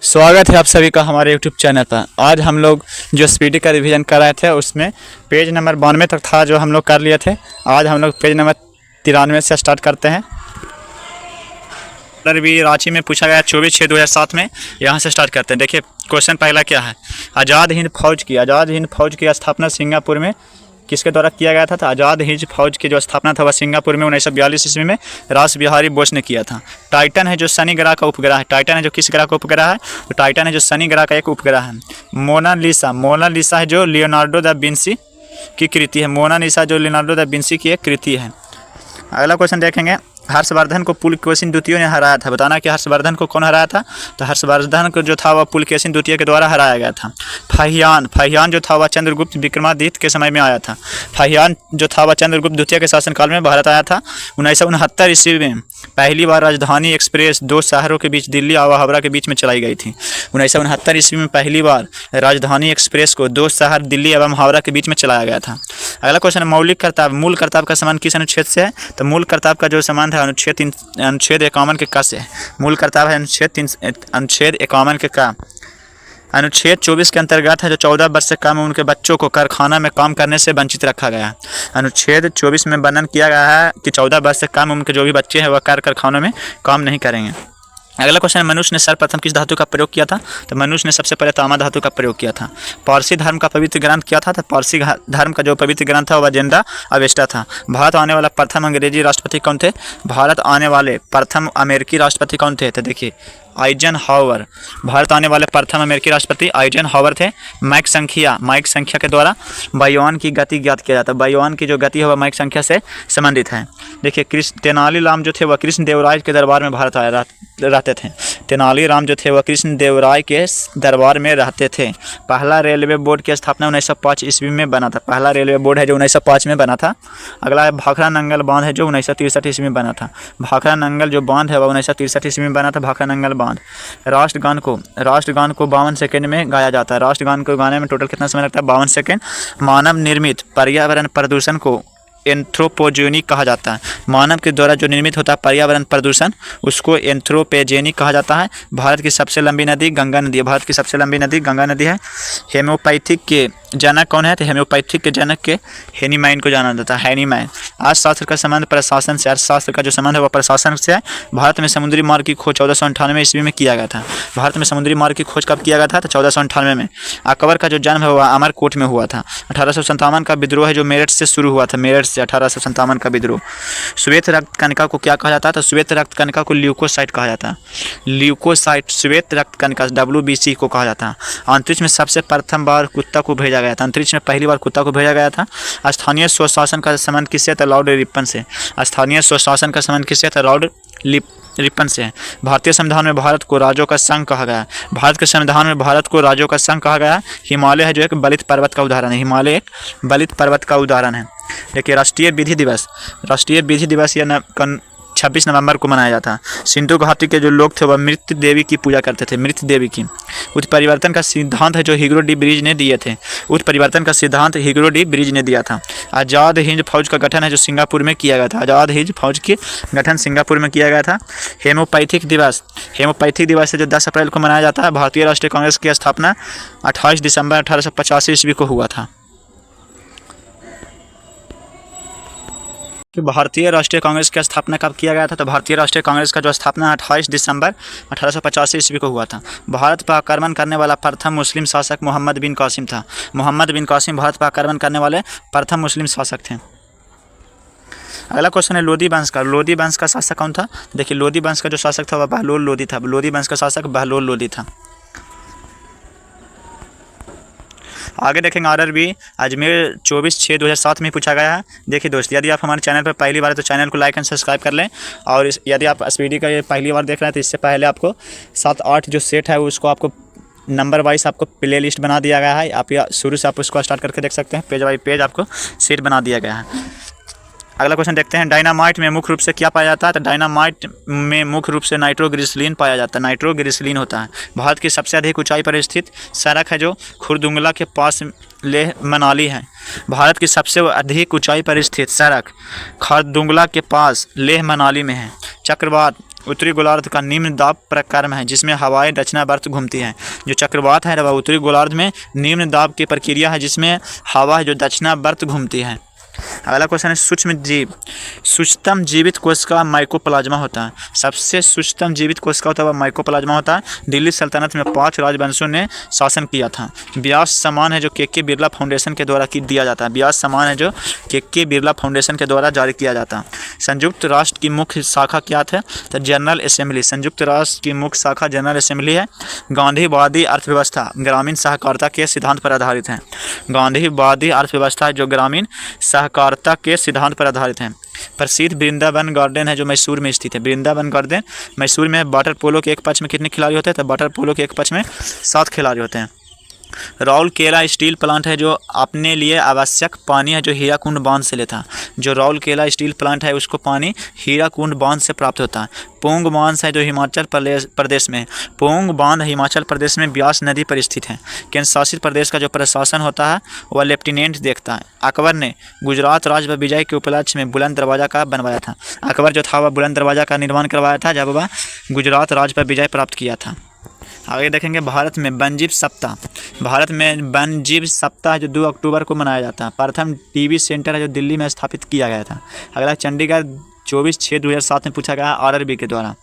स्वागत है आप सभी का हमारे YouTube चैनल पर। आज हम लोग जो स्पीडी का रिवीजन कर रहे थे उसमें पेज नंबर 92 तक था जो हम लोग कर लिए थे। आज हम लोग पेज नंबर 93 से स्टार्ट करते हैं। भी रांची में पूछा गया 24/6/2007 में। यहाँ से स्टार्ट करते हैं। देखिए क्वेश्चन पहला क्या है। आज़ाद हिंद फौज की स्थापना सिंगापुर में किसके द्वारा किया गया था। तो आज़ाद हिंद फौज की जो स्थापना था वह सिंगापुर में 1942 ईस्वी में रास बिहारी बोस ने किया था। टाइटन है जो शनि ग्रह का उपग्रह है। टाइटन है जो किस ग्रह का उपग्रह है। तो टाइटन है जो शनि ग्रह का एक उपग्रह है। मोनालिसा है जो लियोनार्डो दा विंसी की कृति है। मोनालिसा जो लियोनार्डो दा विंसी की एक कृति है। अगला क्वेश्चन देखेंगे। हर्षवर्धन को पुलकेशिन द्वितीय ने हराया था। बताना कि हर्षवर्धन को कौन हराया था। तो हर्षवर्धन को जो था वह पुलकेशिन द्वितीय के द्वारा हराया गया था। फाहियान जो था वह चंद्रगुप्त विक्रमादित्य के समय में आया था। फाहियान जो था वह चंद्रगुप्त द्वितीय के शासनकाल में भारत आया था। 1969 ईस्वी में पहली बार राजधानी एक्सप्रेस दो शहरों के बीच दिल्ली और हावड़ा के बीच में चलाई गई थी। 1969 ईस्वी में पहली बार राजधानी एक्सप्रेस को दो शहर दिल्ली एवं हावड़ा के बीच में चलाया गया था। अगला क्वेश्चन है मौलिक करतब। मूल करतब का संबंध किस अनुच्छेद से है। तो मूल करतब का जो संबंध है अनुच्छेद 51 के क से है। मूल करतब है अनुच्छेद 51 के क। अनुच्छेद 24 के अंतर्गत है जो 14 वर्ष से कम उनके बच्चों को कारखाना में काम करने से वंचित रखा गया है। अनुच्छेद 24 में वर्णन किया गया है कि 14 वर्ष से कम उनके जो भी बच्चे हैं वह कारखानों में काम नहीं करेंगे। अगला क्वेश्चन है मनुष्य ने सर्वप्रथम किस धातु का प्रयोग किया था। तो मनुष्य ने सबसे पहले तामा धातु का प्रयोग किया था। पारसी धर्म का पवित्र ग्रंथ क्या था। तो पारसी धर्म का जो पवित्र ग्रंथ था वह जेंडा अवेस्टा था। भारत आने वाला प्रथम अंग्रेजी राष्ट्रपति कौन थे। भारत आने वाले प्रथम अमेरिकी राष्ट्रपति कौन थे। तो देखिए आइजनहावर। भारत आने वाले प्रथम अमेरिकी राष्ट्रपति आइजनहावर थे। माइक संख्या के द्वारा वायुयान की गति ज्ञात किया जाता है। वायुयान की जो गति है वह माइक संख्या से संबंधित है। देखिए तेनालीराम जो थे वह कृष्ण देवराय के दरबार में भारत आए रहते थे। तेनालीराम जो थे वह कृष्ण देवराय के दरबार में रहते थे। पहला रेलवे बोर्ड की स्थापना 1905 ईस्वी में बना था। पहला रेलवे बोर्ड है जो 1905 में बना था। अगला है भाखड़ा नंगल बांध है जो 1963 ईस्वी में बना था। भाखड़ा नंगल जो बांध है वह 1963 ईस्वी में बना था। भाखड़ा नंगल बांध। राष्ट्रगान को 52 सेकंड में गाया जाता है। राष्ट्रगान को गाने में टोटल कितना समय लगता है। 52 सेकंड। मानव निर्मित पर्यावरण प्रदूषण को एंथ्रोपोजेनिक कहा जाता है। मानव के द्वारा जो निर्मित होता है पर्यावरण प्रदूषण उसको एंथ्रोपोजेनिक कहा जाता है। भारत की सबसे लंबी नदी गंगा नदी है। भारत की सबसे लंबी नदी गंगा नदी है। हेम्योपैथिक के जनक कौन है। तो हेम्योपैथिक के जनक के हेनीमैन को जाना जाता है। हेनीमैन। अर्थशास्त्र का संबंध प्रशासन से। अर्थशास्त्र का जो संबंध है वह प्रशासन से है। भारत में समुद्री मार्ग की खोज 1498 ईस्वी में किया गया था। भारत में समुद्री मार्ग की खोज कब किया गया था। तो 1498 में। अकबर का जो जन्म है वह अमरकोट में हुआ था। 1857 का विद्रोह है जो मेरठ से शुरू हुआ था। मेरठ से 1857 का विद्रोह। श्वेत रक्त कणिका को क्या कहा जाता है। तो श्वेत रक्त कणिका को ल्यूकोसाइट कहा जाता है। ल्यूकोसाइट श्वेत रक्त कणिका WBC को कहा जाता है। अंतरिक्ष में सबसे प्रथम बार कुत्ता को भेजा गया था। अंतरिक्ष में पहली बार कुत्ता को भेजा गया था। स्थानीय स्वशासन का संबंध किससे। तो लॉर्ड रिपन से। स्थानीय स्वशासन का संबंध किससे। तो लॉर्ड रिपन से है। भारतीय संविधान में भारत को राज्यों का संघ कहा गया है। भारत के संविधान में भारत को राज्यों का संघ कहा गया है। हिमालय है जो एक बलित पर्वत का उदाहरण है। हिमालय एक बलित पर्वत का उदाहरण है। देखिए राष्ट्रीय विधि दिवस या 26 नवंबर को मनाया जाता है। सिंधु घाटी के जो लोग थे वह मृत्यु देवी की पूजा करते थे। मृत्यु देवी की। उत्परिवर्तन का सिद्धांत है जो हीरो डी ब्रिज ने दिए थे। उत्परिवर्तन का सिद्धांत हीरो डी ब्रिज ने दिया था। आज़ाद हिंद फौज का गठन है जो सिंगापुर में किया गया था। आज़ाद हिंद फौज के गठन सिंगापुर में किया गया था। हेमोपैथिक दिवस है जो 10 अप्रैल को मनाया जाता है। भारतीय राष्ट्रीय कांग्रेस की स्थापना 28 दिसंबर 1885 ईस्वी को हुआ था। कि भारतीय राष्ट्रीय कांग्रेस की स्थापना कब किया गया था। तो भारतीय राष्ट्रीय कांग्रेस का जो स्थापना 28 दिसंबर 1885 ईस्वी को हुआ था। भारत पर आक्रमण करने वाला प्रथम मुस्लिम शासक मोहम्मद बिन कासिम था। मोहम्मद बिन कासिम भारत पर आक्रमण करने वाले प्रथम मुस्लिम शासक थे। अगला क्वेश्चन है लोधी वंश का। लोधी वंश का शासक कौन था। देखिए लोधी वंश का जो शासक था वह बहलोल लोधी था। लोधी वंश का शासक बहलोल लोधी था। आगे देखेंगे RRB अजमेर 24/6/2007 में पूछा गया है। देखिए दोस्त यदि आप हमारे चैनल पर पहली बार है तो चैनल को लाइक एंड सब्सक्राइब कर लें। और यदि आप स्पीडी का ये पहली बार देख रहे हैं तो इससे पहले आपको 7-8 जो सेट है उसको आपको नंबर वाइज आपको प्ले लिस्ट बना दिया गया है। आप शुरू से आप उसको स्टार्ट करके देख सकते हैं। पेज बाई पेज आपको सेट बना दिया गया है। अगला क्वेश्चन देखते हैं, डायनामाइट में मुख्य रूप से क्या पाया जाता है? तो डायनामाइट में मुख्य रूप से नाइट्रोग्लिसरीन पाया जाता है, नाइट्रोग्लिसरीन होता है। भारत की सबसे अधिक ऊंचाई पर स्थित सड़क है जो खुरदुंगला के पास लेह मनाली है। भारत की सबसे अधिक ऊंचाई पर स्थित सड़क खुरदुंगला के पास लेह मनाली में है। चक्रवात उत्तरी गोलार्ध का निम्न दाब प्रक्रम है जिसमें हवाएं दक्षिणावर्त घूमती हैं। जो चक्रवात है वह उत्तरी गोलार्ध में निम्न दाब की प्रक्रिया है जिसमें हवा है जो दक्षिणावर्त घूमती है। अगला क्वेश्चन है, सूक्ष्म जीव सूक्ष्मतम जीवित कोशिका माइकोप्लाज्मा होता है। सबसे सूक्ष्मतम जीवित कोशिका होता है वह माइकोप्लाज्मा होता है। दिल्ली सल्तनत में 5 राजवंशों ने शासन किया था। व्यास सम्मान है जो के बिरला फाउंडेशन के द्वारा दिया जाता है। व्यास सम्मान है जो के बिरला फाउंडेशन के द्वारा जारी किया जाता है। संयुक्त राष्ट्र की मुख्य शाखा क्या है? तो जनरल असेंबली। संयुक्त राष्ट्र की मुख्य शाखा जनरल असेंबली है। गांधीवादी अर्थव्यवस्था ग्रामीण सहकारिता के सिद्धांत पर आधारित है। गांधीवादी अर्थव्यवस्था जो ग्रामीण सहकारिता के सिद्धांत पर आधारित है। प्रसिद्ध वृंदावन गार्डन है जो मैसूर में स्थित है। वृंदावन गार्डन मैसूर में। वाटर पोलो के एक पक्ष में कितने खिलाड़ी होते हैं? तो वाटर पोलो के एक पक्ष में 7 खिलाड़ी होते हैं। राउरकेला स्टील प्लांट है जो अपने लिए आवश्यक पानी है जो हीराकुंड बांध से लेता है। जो राउरकेला स्टील प्लांट है उसको पानी हीराकुंड बांध से प्राप्त होता है। पोंग बांध है जो हिमाचल प्रदेश में। पोंग बांध हिमाचल प्रदेश में ब्यास नदी पर स्थित है। केंद्र शासित प्रदेश का जो प्रशासन होता है वह लेफ्टिनेंट देखता है। अकबर ने गुजरात राज्य विजय के उपलक्ष्य में बुलंद दरवाजा का बनवाया था। अकबर जो था वह बुलंद दरवाजा का निर्माण करवाया था जब वह गुजरात राज्य पर विजय प्राप्त किया था। आगे देखेंगे, भारत में वन्यजीव सप्ताह। भारत में वन्यजीव सप्ताह जो 2 अक्टूबर को मनाया जाता है। प्रथम टीबी सेंटर है जो दिल्ली में स्थापित किया गया था। अगला चंडीगढ़ 24/6/2007 में पूछा गया आरआरबी के द्वारा।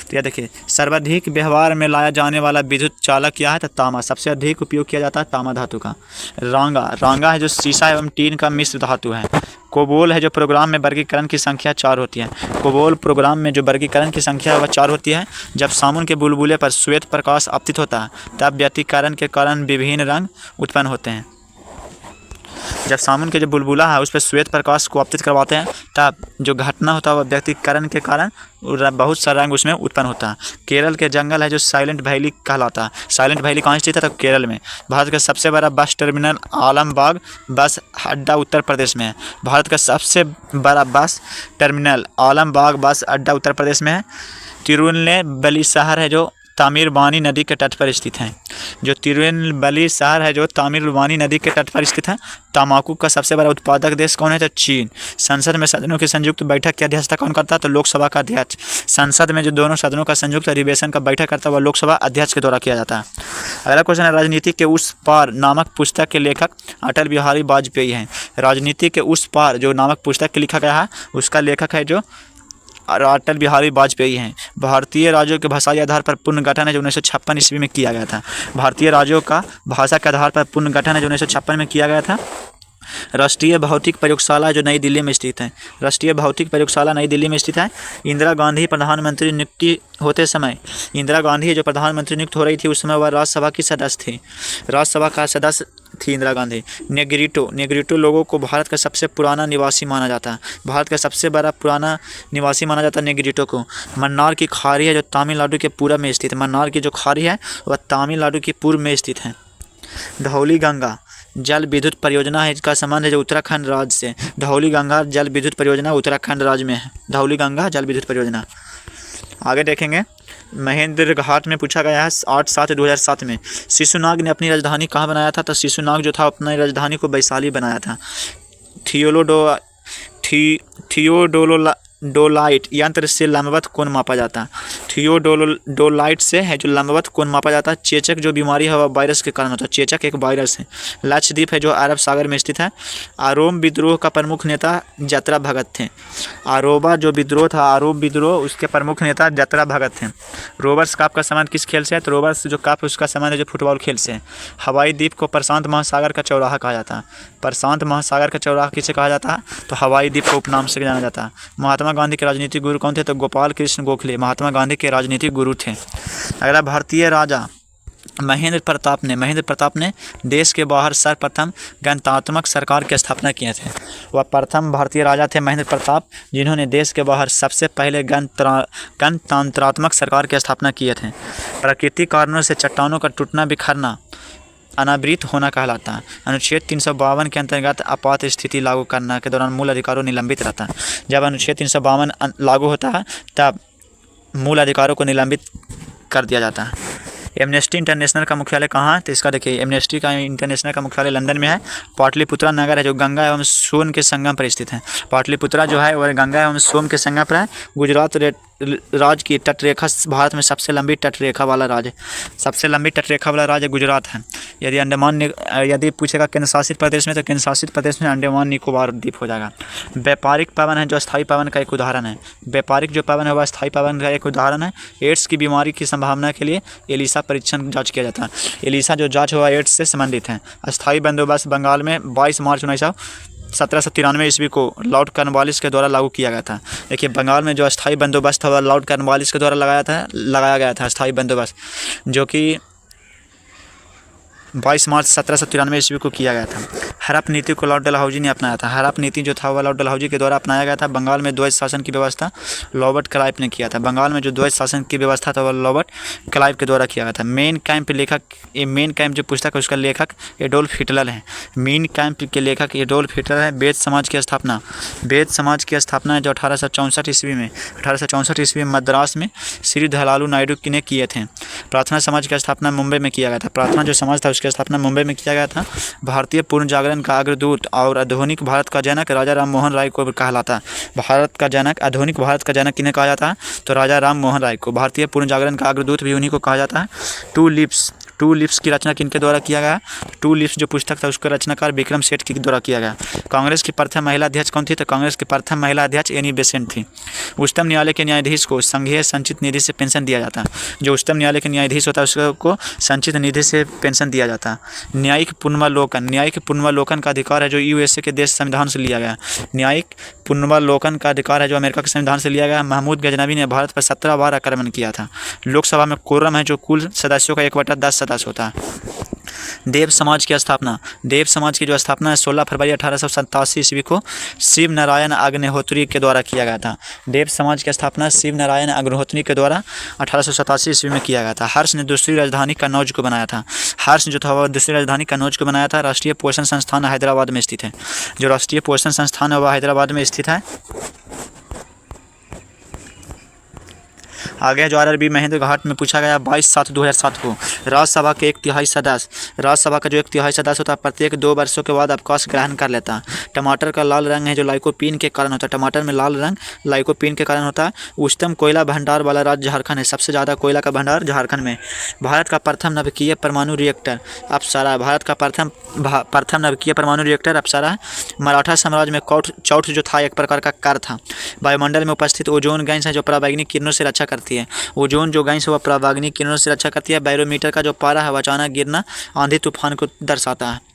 तो यह देखिए, सर्वाधिक व्यवहार में लाया जाने वाला विद्युत चालक क्या है? तो तांबा। सबसे अधिक उपयोग किया जाता है तांबा धातु का। रांगा है जो सीसा एवं टीन का मिश्र धातु है। कोबोल है जो प्रोग्राम में वर्गीकरण की संख्या 4 होती है। कोबोल प्रोग्राम में जो वर्गीकरण की संख्या है वह 4 होती है। जब सामुन के बुलबुले पर श्वेत प्रकाश आपतित होता है तब व्यतिकरण के कारण विभिन्न रंग उत्पन्न होते हैं। जब सामुन के जो बुलबुला है उस पर श्वेत प्रकाश को आपतित करवाते हैं तब जो घटना होता है वह व्यतिकरण के कारण बहुत सारा रंग उसमें उत्पन्न होता है। केरल के जंगल है जो साइलेंट वैली कहलाता है। साइलेंट वैली कहाँ स्थित है? तो केरल में। भारत का सबसे बड़ा बस टर्मिनल आलमबाग बस अड्डा उत्तर प्रदेश में है। भारत का सबसे बड़ा बस टर्मिनल आलमबाग बस अड्डा उत्तर प्रदेश में है। तिरुनेलवेली शहर है जो तामिरबानी नदी के तट पर स्थित है। जो तिरुनेलवेली शहर है जो तामिरबानी नदी के तट पर स्थित है। तंबाकू का सबसे बड़ा उत्पादक देश कौन है? तो चीन। संसद में सदनों की संयुक्त बैठक की अध्यक्षता कौन करता है? तो लोकसभा का अध्यक्ष। संसद में जो दोनों सदनों का संयुक्त अधिवेशन का बैठक करता है वह लोकसभा अध्यक्ष के द्वारा किया जाता है। अगला क्वेश्चन है, राजनीति के उस पार नामक पुस्तक के लेखक अटल बिहारी वाजपेयी हैं। राजनीति के उस पार जो नामक पुस्तक लिखा गया है उसका लेखक है जो अटल बिहारी वाजपेयी हैं। भारतीय राज्यों के भाषाई आधार पर पुनर्गठन है जो 1956 ईस्वी में किया गया था। भारतीय राज्यों का भाषा के आधार पर पुनर्गठन है जो 1956 में किया गया था। राष्ट्रीय भौतिक प्रयोगशाला जो नई दिल्ली में स्थित है। राष्ट्रीय भौतिक प्रयोगशाला नई दिल्ली में स्थित है। इंदिरा गांधी प्रधानमंत्री नियुक्ति होते समय इंदिरा गांधी जो प्रधानमंत्री नियुक्त हो रही थी उस समय वह राज्यसभा की सदस्य थी। राज्यसभा का सदस्य थी इंदिरा गांधी। नेग्रिटो लोगों को भारत का सबसे पुराना निवासी माना जाता है। भारत का सबसे बड़ा पुराना निवासी माना जाता है नेग्रिटो को। मन्नार की खाड़ी है जो तमिलनाडु के पूर्व में स्थित है। मन्नार की जो खाड़ी है वह तमिलनाडु के पूर्व में स्थित है। धौली गंगा जल विद्युत परियोजना है इसका संबंध है जो उत्तराखंड राज्य से। धौली गंगा जल विद्युत परियोजना उत्तराखंड राज्य में है। धौली गंगा जल विद्युत परियोजना। आगे देखेंगे, महेंद्र घाट में पूछा गया है 8/7/2007 में शिशुनाग ने अपनी राजधानी कहाँ बनाया था? तो शिशुनाग जो था अपनी राजधानी को वैशाली बनाया था। थियोडोलाइट यंत्र से लंबवत कोण मापा जाता है। थियोडोलाइट से है जो लंबवत कोण मापा जाता है। चेचक जो बीमारी है वह वायरस के कारण होता है। चेचक एक वायरस है। लक्षद्वीप है जो अरब सागर में स्थित है। आरोम विद्रोह का प्रमुख नेता जतरा भगत थे। आरोबा जो विद्रोह था आरोब विद्रोह उसके प्रमुख नेता जतरा भगत थे। रोबर्स कप का संबंध किस खेल से है? तो रोबर्स जो कप उसका संबंध है जो फुटबॉल खेल से है। हवाई द्वीप को प्रशांत महासागर का चौराहा कहा जाता है। प्रशांत महासागर का चौराहा किसे कहा जाता है? तो हवाई द्वीप को उपनाम से जाना जाता है। महात्मा गांधी के राजनीतिक गुरु कौन थे? तो गोपाल कृष्ण गोखले महात्मा गांधी के राजनीतिक गुरु थे। अगला, भारतीय राजा महेंद्र प्रताप ने देश के बाहर सर्वप्रथम गणतंत्रात्मक सरकार की स्थापना किए थे। वह प्रथम भारतीय राजा थे महेंद्र प्रताप जिन्होंने देश के बाहर सबसे पहले गणतंत्रात्मक सरकार की स्थापना किए थे। प्राकृतिक कारणों से चट्टानों का टूटना बिखरना अनावृत होना कहलाता है। अनुच्छेद 352 के अंतर्गत आपात स्थिति लागू करना के दौरान मूल अधिकारों निलंबित रहता है। जब अनुच्छेद 352 लागू होता है तब मूल अधिकारों को निलंबित कर दिया जाता है। एमनेस्टी इंटरनेशनल का मुख्यालय कहाँ है? तो इसका देखिए, एमनेस्टी का इंटरनेशनल का मुख्यालय लंदन में है। पाटलिपुत्रा नगर है जो गंगा एवं सोन के संगम पर स्थित है। पाटलिपुत्रा जो है वह गंगा एवं सोन के संगम पर है। गुजरात राज्य की तटरेखा भारत में सबसे लंबी तटरेखा वाला राज्य, सबसे लंबी तटरेखा वाला राज्य गुजरात है। यदि पूछेगा केंद्र शासित प्रदेश में, तो केंद्र शासित प्रदेश में अंडमान निकोबार द्वीप हो जाएगा। व्यापारिक पवन है जो अस्थायी पवन का एक उदाहरण है। व्यापारिक जो पवन है वह अस्थायी पवन का एक उदाहरण है। एड्स की बीमारी की संभावना के लिए एलिसा परीक्षण जांच किया जाता है। एलिसा जो जांच हुआ एड्स से संबंधित है। अस्थायी बंदोबस्त बंगाल में 22 मार्च 1793 ईस्वी को लॉर्ड कॉर्नवालिस के द्वारा लागू किया गया था। देखिए, बंगाल में जो अस्थायी बंदोबस्त था लॉर्ड कॉर्नवालिस के द्वारा लगाया गया था अस्थायी बंदोबस्त, जो कि 22 मार्च 1793 ईस्वी को किया गया था। हड़प नीति को लॉर्ड डलहौजी ने अपनाया था। हड़प नीति जो था वह लॉर्ड डलहौजी के द्वारा अपनाया गया था। बंगाल में द्वैध शासन की व्यवस्था रॉबर्ट क्लाइव ने किया था। बंगाल में जो द्वैध शासन की व्यवस्था था वह रॉबर्ट क्लाइव के द्वारा किया गया था। मेन कैंप लेखक, ये मेन कैंप जो पुस्तक है उसका लेखक एडोल्फ हिटलर है। मेन कैंप के लेखक एडोल्फ हिटलर है। वेद समाज की स्थापना, वेद समाज की स्थापना है जो 1864 ईस्वी में मद्रास में श्री धलालू नायडू ने किए थे। प्रार्थना समाज की स्थापना मुंबई में किया गया था। प्रार्थना जो समाज था उसकी स्थापना मुंबई में किया गया था। भारतीय पूर्ण जागरण का अग्रदूत और आधुनिक भारत का जनक राजा राम मोहन राय को कहलाता है। भारत का जनक, आधुनिक भारत का जनक किन्हें कहा जाता है? तो राजा राम मोहन राय को। भारतीय पूर्ण जागरण का अग्रदूत भी उन्हीं को कहा जाता है। टू लिप्स की रचना किनके द्वारा किया गया? टू लिप्स जो पुस्तक था उसका रचनाकार विक्रम सेठ के द्वारा किया गया। कांग्रेस की प्रथम महिला अध्यक्ष कौन थी? तो कांग्रेस की प्रथम महिला अध्यक्ष एनी बेसेंट थी। उच्चतम न्यायालय के न्यायाधीश को संघीय संचित निधि से पेंशन दिया जाता है। जो उच्चतम न्यायालय के न्यायाधीश होता है उसको संचित निधि से पेंशन दिया जाता है। न्यायिक पुनर्वलोकन का अधिकार है जो यूएसए के देश संविधान से लिया गया। न्यायिक पुनर्वलोकन का अधिकार है जो अमेरिका के संविधान से लिया गया। महमूद गजनवी ने भारत पर 17 बार आक्रमण किया था। लोकसभा में कोरम है जो कुल सदस्यों का 1/10 सदस्य होता है। देव समाज की स्थापना, देव समाज की जो स्थापना है 16 फरवरी 1887 ईस्वी को शिव नारायण अग्निहोत्री के द्वारा किया गया था। देव समाज की स्थापना शिव नारायण अग्निहोत्री के द्वारा 1887 ईस्वी में किया गया था। हर्ष ने दूसरी राजधानी कन्नौज को बनाया था। हर्ष जो था वह दूसरी राजधानी कन्नौज को बनाया था। राष्ट्रीय पोषण संस्थान हैदराबाद में स्थित है। जो राष्ट्रीय पोषण संस्थान है वह हैदराबाद में स्थित है। आगे जो आरआरबी महेंद्र घाट में पूछा गया 22/7/2007 को राज्यसभा के 1/3 सदस्य, राज्यसभा का जो 1/3 सदस्य होता है प्रत्येक 2 वर्षों के बाद अवकाश ग्रहण कर लेता है। टमाटर का लाल रंग है जो लाइकोपीन के कारण होता है। टमाटर में लाल रंग लाइकोपीन के कारण होता है। उच्चतम कोयला भंडार वाला राज्य झारखंड है। सबसे ज़्यादा कोयला का भंडार झारखंड में। भारत का प्रथम नवीकरणीय परमाणु रिएक्टर अप्सरा, भारत का प्रथम नवीकरणीय परमाणु रिएक्टर अप्सरा। मराठा साम्राज्य में चौथ जो था एक प्रकार का कर था। वायुमंडल में उपस्थित ओजोन गैस है जो पराबैंगनी किरणों से रक्षा करती है। ओजोन जो गैस है वह पराबैंगनी किरणों से रक्षा करती है। बैरोमीटर का जो पारा है अचानक गिरना आंधी तूफान को दर्शाता है।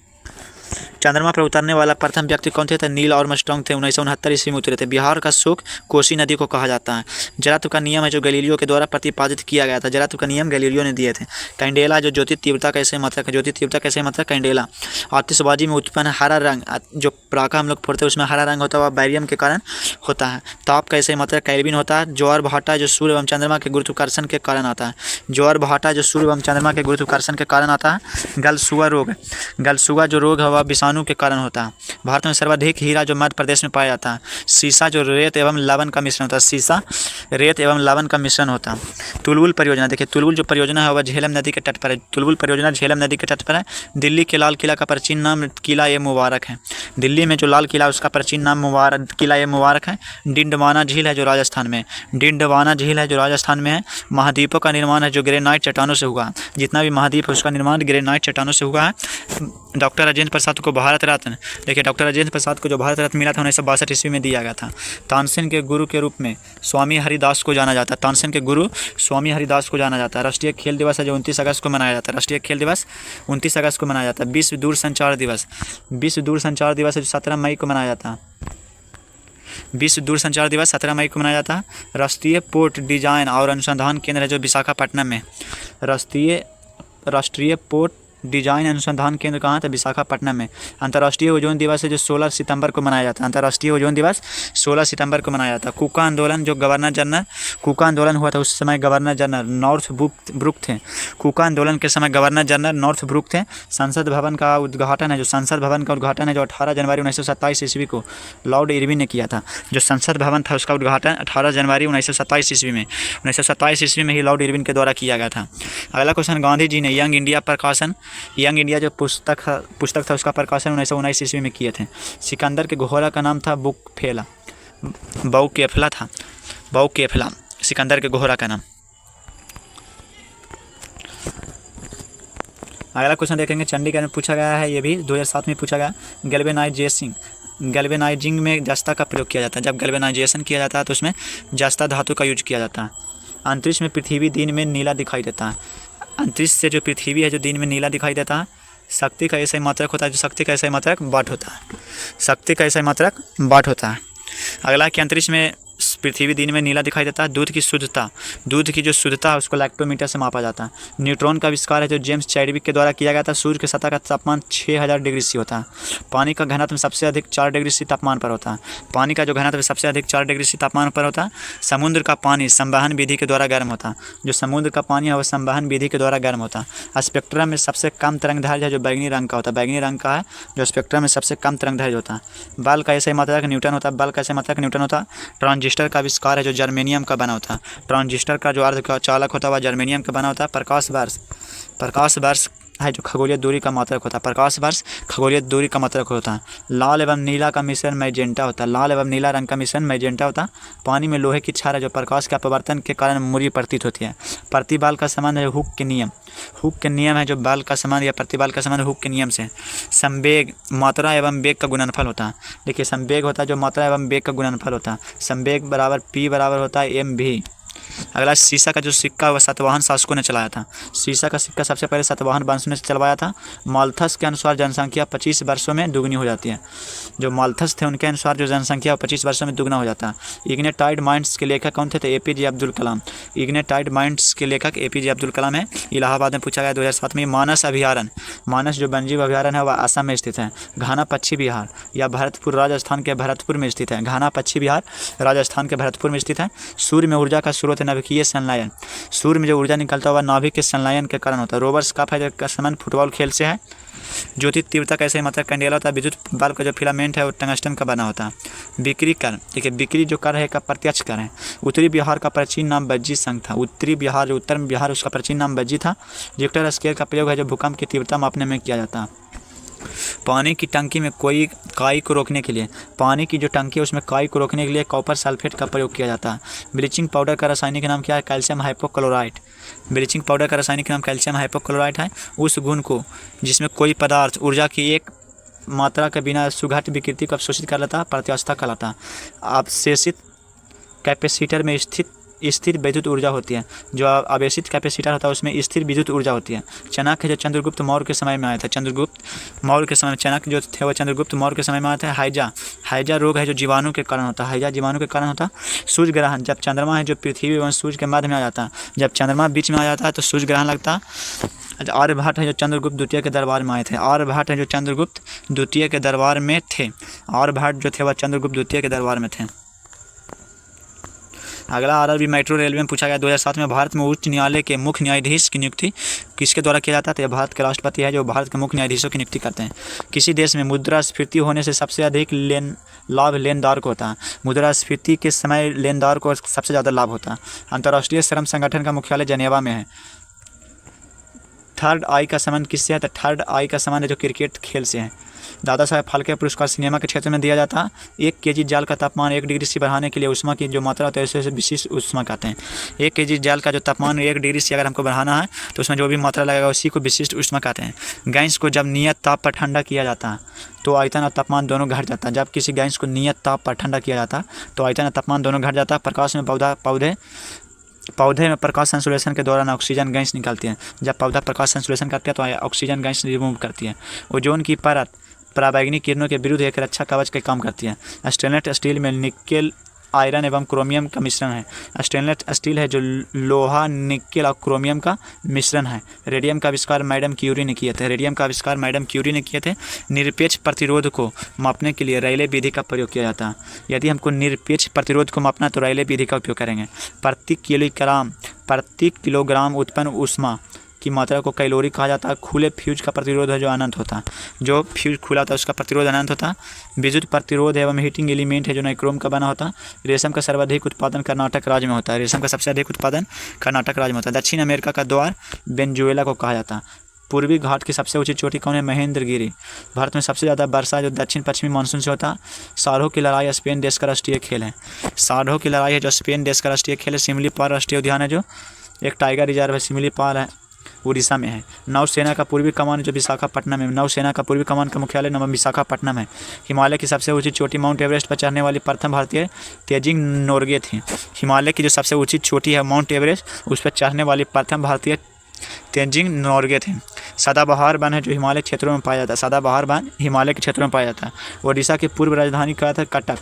चंद्रमा पर उतरने वाला प्रथम व्यक्ति कौन थे? तो नील आर्मस्ट्रांग थे। 1969 ईस्वी में उतरे थे। बिहार का सुख कोसी नदी को कहा जाता है। जड़त्व का नियम है जो गैलीलियो के द्वारा प्रतिपादित किया गया था। जड़त्व का नियम गैलीलियो ने दिए थे। कैंडेला जो ज्योति तीव्रता कैसे मात्रक है, ज्योति तीव्रता कैसे मात्रक कैंडेला। आतिशबाजी में उत्पन्न हरा रंग, जो पटाखा हम लोग फोड़ते हैं उसमें हरा रंग होता है वह बैरियम के कारण होता है। ताप कैसे मात्रक केल्विन होता है। ज्वार भाटा जो सूर्य एवं चंद्रमा के गुरुत्वाकर्षण के कारण आता है। ज्वार भाटा जो सूर्य एवं चंद्रमा के गुरुत्वाकर्षण के कारण आता है। गलसुआ रोग, गलसुआ जो रोग है वह विषाणु के कारण होता है। भारत में सर्वाधिक हीरा जो मध्य प्रदेश में पाया जाता है। सीसा जो रेत एवं लवण का मिश्रण होता है। सीसा रेत एवं लवण का मिश्रण होता है। तुलबुल परियोजना, देखिए तुलबुल जो परियोजना है वह झेलम नदी के तट पर है। तुलबुल परियोजना झेलम नदी के तट पर है। दिल्ली के लाल किला का प्राचीन नाम किला ए मुबारक है। दिल्ली में जो लाल किला उसका प्राचीन नाम किला ए मुबारक है। डिंडवाना झील है जो राजस्थान में, डिंडवाना झील है जो राजस्थान में है। महाद्वीपों का निर्माण है जो ग्रेनाइट चट्टानों से हुआ। जितना भी महाद्वीप है उसका निर्माण ग्रेनाइट चट्टानों से हुआ है। डॉक्टर राजेंद्र प्रसाद को भारत रत्न, देखिए डॉक्टर राजेंद्र प्रसाद को जो भारत रत्न मिला था 1962 ईस्वी में दिया गया था। तानसेन के गुरु के रूप में स्वामी हरिदास को जाना जाता है। तानसेन के गुरु स्वामी हरिदास को जाना जाता है। राष्ट्रीय खेल दिवस है जो 29 अगस्त को मनाया जाता है। राष्ट्रीय खेल दिवस 29 अगस्त को मनाया जाता है। विश्व दूरसंचार दिवस, विश्व दूरसंचार दिवस 17 मई को मनाया जाता है। विश्व दूरसंचार दिवस 17 मई को मनाया जाता है। राष्ट्रीय पोर्ट डिजाइन और अनुसंधान केंद्र है जो विशाखापट्टनम में। राष्ट्रीय पोर्ट डिजाइन अनुसंधान केंद्र कहाँ था? विशाखापट्टनम में। अंतर्राष्ट्रीय ओजोन दिवस है जो 16 सितंबर को मनाया जाता है। अंतर्राष्ट्रीय ओजोन दिवस 16 सितंबर को मनाया जाता है। कुका आंदोलन जो गवर्नर जनरल कुका आंदोलन हुआ था उस समय गवर्नर जनरल नॉर्थ ब्रुक थे। कुका आंदोलन के समय गवर्नर जनरल नॉर्थ ब्रुक थे। संसद भवन का उद्घाटन है जो 18 जनवरी 1927 ईस्वी को लॉर्ड इरविन ने किया था। जो संसद भवन था उसका उद्घाटन 18 जनवरी 1927 ईस्वी में 1927 ईस्वी में ही लॉर्ड इरविन के द्वारा किया गया था। अगला क्वेश्चन, गांधी जी ने यंग इंडिया जो पुस्तक था उसका प्रकाशन 1919 ईस्वी में किए थे। सिकंदर के घोड़ा का नाम था बाऊकेफला सिकंदर के घोड़ा का नाम। अगला क्वेश्चन देखेंगे, चंडीगढ़ में पूछा गया है, ये भी 2007 में पूछा गया। गैल्वेनाइजिंग में जस्ता का प्रयोग किया जाता है। जब गैल्वेनाइजेशन किया जाता है तो उसमें जस्ता धातु का यूज किया जाता है। अंतरिक्ष में पृथ्वी दिन में नीला दिखाई देता है। अंतरिक्ष से जो पृथ्वी है जो दिन में नीला दिखाई देता है, शक्ति का ऐसा ही मात्रक होता है जो शक्ति का ऐसा ही मात्रक बाट होता है। अगला कि अंतरिक्ष में पृथ्वी दिन में नीला दिखाई देता है। दूध की जो शुद्धता है उसको लैक्टोमीटर से मापा जाता है। न्यूट्रॉन का आविष्कार है जो जेम्स चैडविक के द्वारा किया गया था। सूर्य की सतह का तापमान 6000 डिग्री सी होता है। पानी का घनत्व सबसे अधिक 4 डिग्री सी तापमान पर होता है। समुद्र का पानी संवहन विधि के द्वारा गर्म होता है। जो समुद्र का पानी है वह संवहन विधि के द्वारा गर्म होता है। स्पेक्ट्रम में सबसे कम तरंगदैर्घ्य है जो बैगनी रंग का है जो स्पेक्ट्रम में सबसे कम तरंगदैर्घ्य होता है। बल का ऐसे मात्रक न्यूटन होता है। ट्रांजिस्टर का आविष्कार है जो जर्मेनियम का बना होता है। ट्रांजिस्टर का जो अर्धचालक होता है वह जर्मेनियम का बना होता है। प्रकाश वर्ष है जो खगोलीय दूरी का मात्रक होता है। लाल एवं नीला का मिश्रण मैजेंटा होता है। लाल एवं नीला रंग का मिश्रण मैजेंटा होता है। पानी में लोहे की क्षार है जो प्रकाश के अपवर्तन के कारण मुरी प्रतीत होती है। प्रतिबाल का संबंध है हुक के नियम है जो बाल का संबंध या प्रतिबाल का संबंध हुक के नियम से। संवेग मात्रा एवं वेग का गुणनफल होता है। देखिए संवेग होता है जो मात्रा एवं वेग का गुणनफल होता है। संवेग बराबर P बराबर होता है mv। अगला, शीशा का जो सिक्का वह सातवाहन शासकों ने चलाया था। शीशा का सिक्का सबसे पहले सातवाहन वंश ने चलवाया था। माल्थस के अनुसार जनसंख्या 25 वर्षों में दुगनी हो जाती है। जो माल्थस थे उनके अनुसार जो जनसंख्या 25 वर्षों में दुगना हो जाता है। इग्नेटाइड माइंड्स के लेखक कौन थे? तो APJ अब्दुल कलाम। इग्नेटाइड माइंड्स के लेखक APJ अब्दुल कलाम है। इलाहाबाद में पूछा गया 2007 में। मानस जो वन्यजीव अभयारण्य है वह असम में स्थित है। घाना पक्षी विहार या भरतपुर राजस्थान के भरतपुर में स्थित है। घाना पक्षी विहार राजस्थान के भरतपुर में स्थित है। सूर्य में ऊर्जा का स्रोत नाभिकीय संलयन। सूर्य में जो ऊर्जा निकलता हुआ नाभिक के संलयन के कारण होता है। रोबर्स कप है जो संबंध फुटबॉल खेल से है। ज्योति तीव्रता का ऐसे ही मतलब कैंडेला होता है। विद्युत बल्ब का जो फिलामेंट है वो टंगस्टन का बना होता है। बिक्री कर, देखिए बिक्री जो कर है का प्रत्यक्ष कर है। उत्तरी बिहार का प्राचीन नाम बज्जी संघ था। उत्तर में बिहार उसका प्राचीन नाम बज्जी था। रिक्टर स्केल का प्रयोग है जो भूकंप की तीव्रता मापने में किया जाता है। पानी की टंकी में काई को रोकने के लिए कॉपर सल्फेट का प्रयोग किया जाता है। ब्लीचिंग पाउडर का रासायनिक नाम क्या है? Calcium hypochloride. ब्लीचिंग पाउडर का रासायनिक नाम कैल्शियम हाइपोक्लोराइड है। उस गुण को जिसमें कोई पदार्थ ऊर्जा की एक मात्रा के बिना सुघट विकृति को अवशोषित कर लेता है प्रत्यास्थता कहलाता है। अवशेषित कैपेसिटर में स्थिर विद्युत ऊर्जा होती है। जो आवेशित कैपेसिटर होता है उसमें स्थिर विद्युत ऊर्जा होती है। चनक है जो चंद्रगुप्त मौर्य के समय में आया था। चनक जो थे वो चंद्रगुप्त मौर्य के समय में आया था। हाइजा रोग है जो जीवाणु के कारण होता है। सूर्य ग्रहण, जब चंद्रमा है जो पृथ्वी एवं सूर्य के मध्य में आ जाता है। जब चंद्रमा बीच में आ जाता है तो सूर्य ग्रहण लगता है। आर्यभट्ट है जो चंद्रगुप्त द्वितीय के दरबार में थे। आर्यभट्ट जो थे वह चंद्रगुप्त द्वितीय के दरबार में थे। अगला RRB मेट्रो रेलवे में पूछा गया 2007 में भारत में उच्च न्यायालय के मुख्य न्यायाधीश की नियुक्ति किसके द्वारा किया जाता है? तो यह भारत के राष्ट्रपति है जो भारत के मुख्य न्यायाधीशों की नियुक्ति करते हैं। किसी देश में मुद्रास्फीति होने से सबसे अधिक लाभ लेनदार को होता है। मुद्रास्फीति के समय लेनदार को सबसे ज़्यादा लाभ होता है। अंतर्राष्ट्रीय श्रम संगठन का मुख्यालय जेनेवा में है। थर्ड आई का संबंध किससे है? तो थर्ड आई का संबंध है जो क्रिकेट खेल से है। दादा साहेब फाल्के पुरस्कार सिनेमा के क्षेत्र में दिया जाता है। 1 kg जाल का तापमान 1 डिग्री से बढ़ाने के लिए उष्मा की जो मात्रा होती है उसे विशिष्ट उष्मा कहते हैं। 1 kg जाल का जो तापमान 1 डिग्री से अगर हमको बढ़ाना है तो उसमें जो भी मात्रा लगेगा उसी को विशिष्ट उष्मा कहते हैं। गैस को जब नियत ताप पर ठंडा किया जाता है तो आयतन और तापमान दोनों घट जाता है। जब किसी गैस को नियत ताप पर ठंडा किया जाता है तो आयतन और तापमान दोनों घट जाता है। प्रकाश में पौधे में प्रकाश संश्लेषण के दौरान ऑक्सीजन गैस निकलती है। जब पौधा प्रकाश संश्लेषण करता है तो ऑक्सीजन गैस रिमूव करती है। ओजोन की परत पराबैंगनी किरणों के विरुद्ध एक रक्षा कवच के काम करती है। स्टेनलेस स्टील में निकेल आयरन एवं क्रोमियम का मिश्रण है। स्टेनलेस स्टील है जो लोहा, निकेल और क्रोमियम का मिश्रण है। रेडियम का आविष्कार मैडम क्यूरी ने किए थे। रेडियम का आविष्कार मैडम क्यूरी ने किए थे। निरपेक्ष प्रतिरोध को मापने के लिए रेले विधि का प्रयोग किया जाता है। यदि हमको निरपेक्ष प्रतिरोध को मापना तो रेले विधि का उपयोग करेंगे। प्रति किलोग्राम उत्पन्न ऊष्मा की मात्रा को कैलोरी कहा जाता है। खुले फ्यूज का प्रतिरोध है जो अनंत होता है। जो फ्यूज खुला होता है उसका प्रतिरोध अनंत होता है। विद्युत प्रतिरोध एवं हीटिंग एलिमेंट है जो नाइक्रोम का बना होता है। रेशम का सर्वाधिक उत्पादन कर्नाटक राज्य में होता है। रेशम का सबसे अधिक उत्पादन कर्नाटक राज्य में होता है। दक्षिण अमेरिका का द्वार वेनेजुएला को कहा जाता है। पूर्वी घाट की सबसे ऊंची चोटी कौन है? महेंद्रगिरी। भारत में सबसे ज़्यादा वर्षा जो दक्षिण पश्चिमी मानसून से होता है। साढ़ों की लड़ाई स्पेन देश का राष्ट्रीय खेल है। साढ़ों की लड़ाई है जो स्पेन देश का राष्ट्रीय खेल है। सिमलीपाल राष्ट्रीय उद्यान है जो एक टाइगर रिजर्व है, सिमलीपाल है, उड़ीसा में है। नौसेना का पूर्वी कमान जो विशाखापट्टनम है। नौसेना का पूर्वी कमान का मुख्यालय विशाखापट्टनम है। हिमालय की सबसे ऊंची चोटी माउंट एवरेस्ट पर चढ़ने वाली प्रथम भारतीय तेजिंग नोर्गे थी। हिमालय की जो सबसे ऊंची चोटी है माउंट एवरेस्ट, उस पर चढ़ने वाली प्रथम भारतीय तेजिंग नोर्गे थे। सदाबहार वन है जो हिमालय क्षेत्रों में पाया जाता है। सदाबहार वन हिमालय के क्षेत्रों में पाया जाता है। ओडिशा की पूर्व राजधानी का था कटक।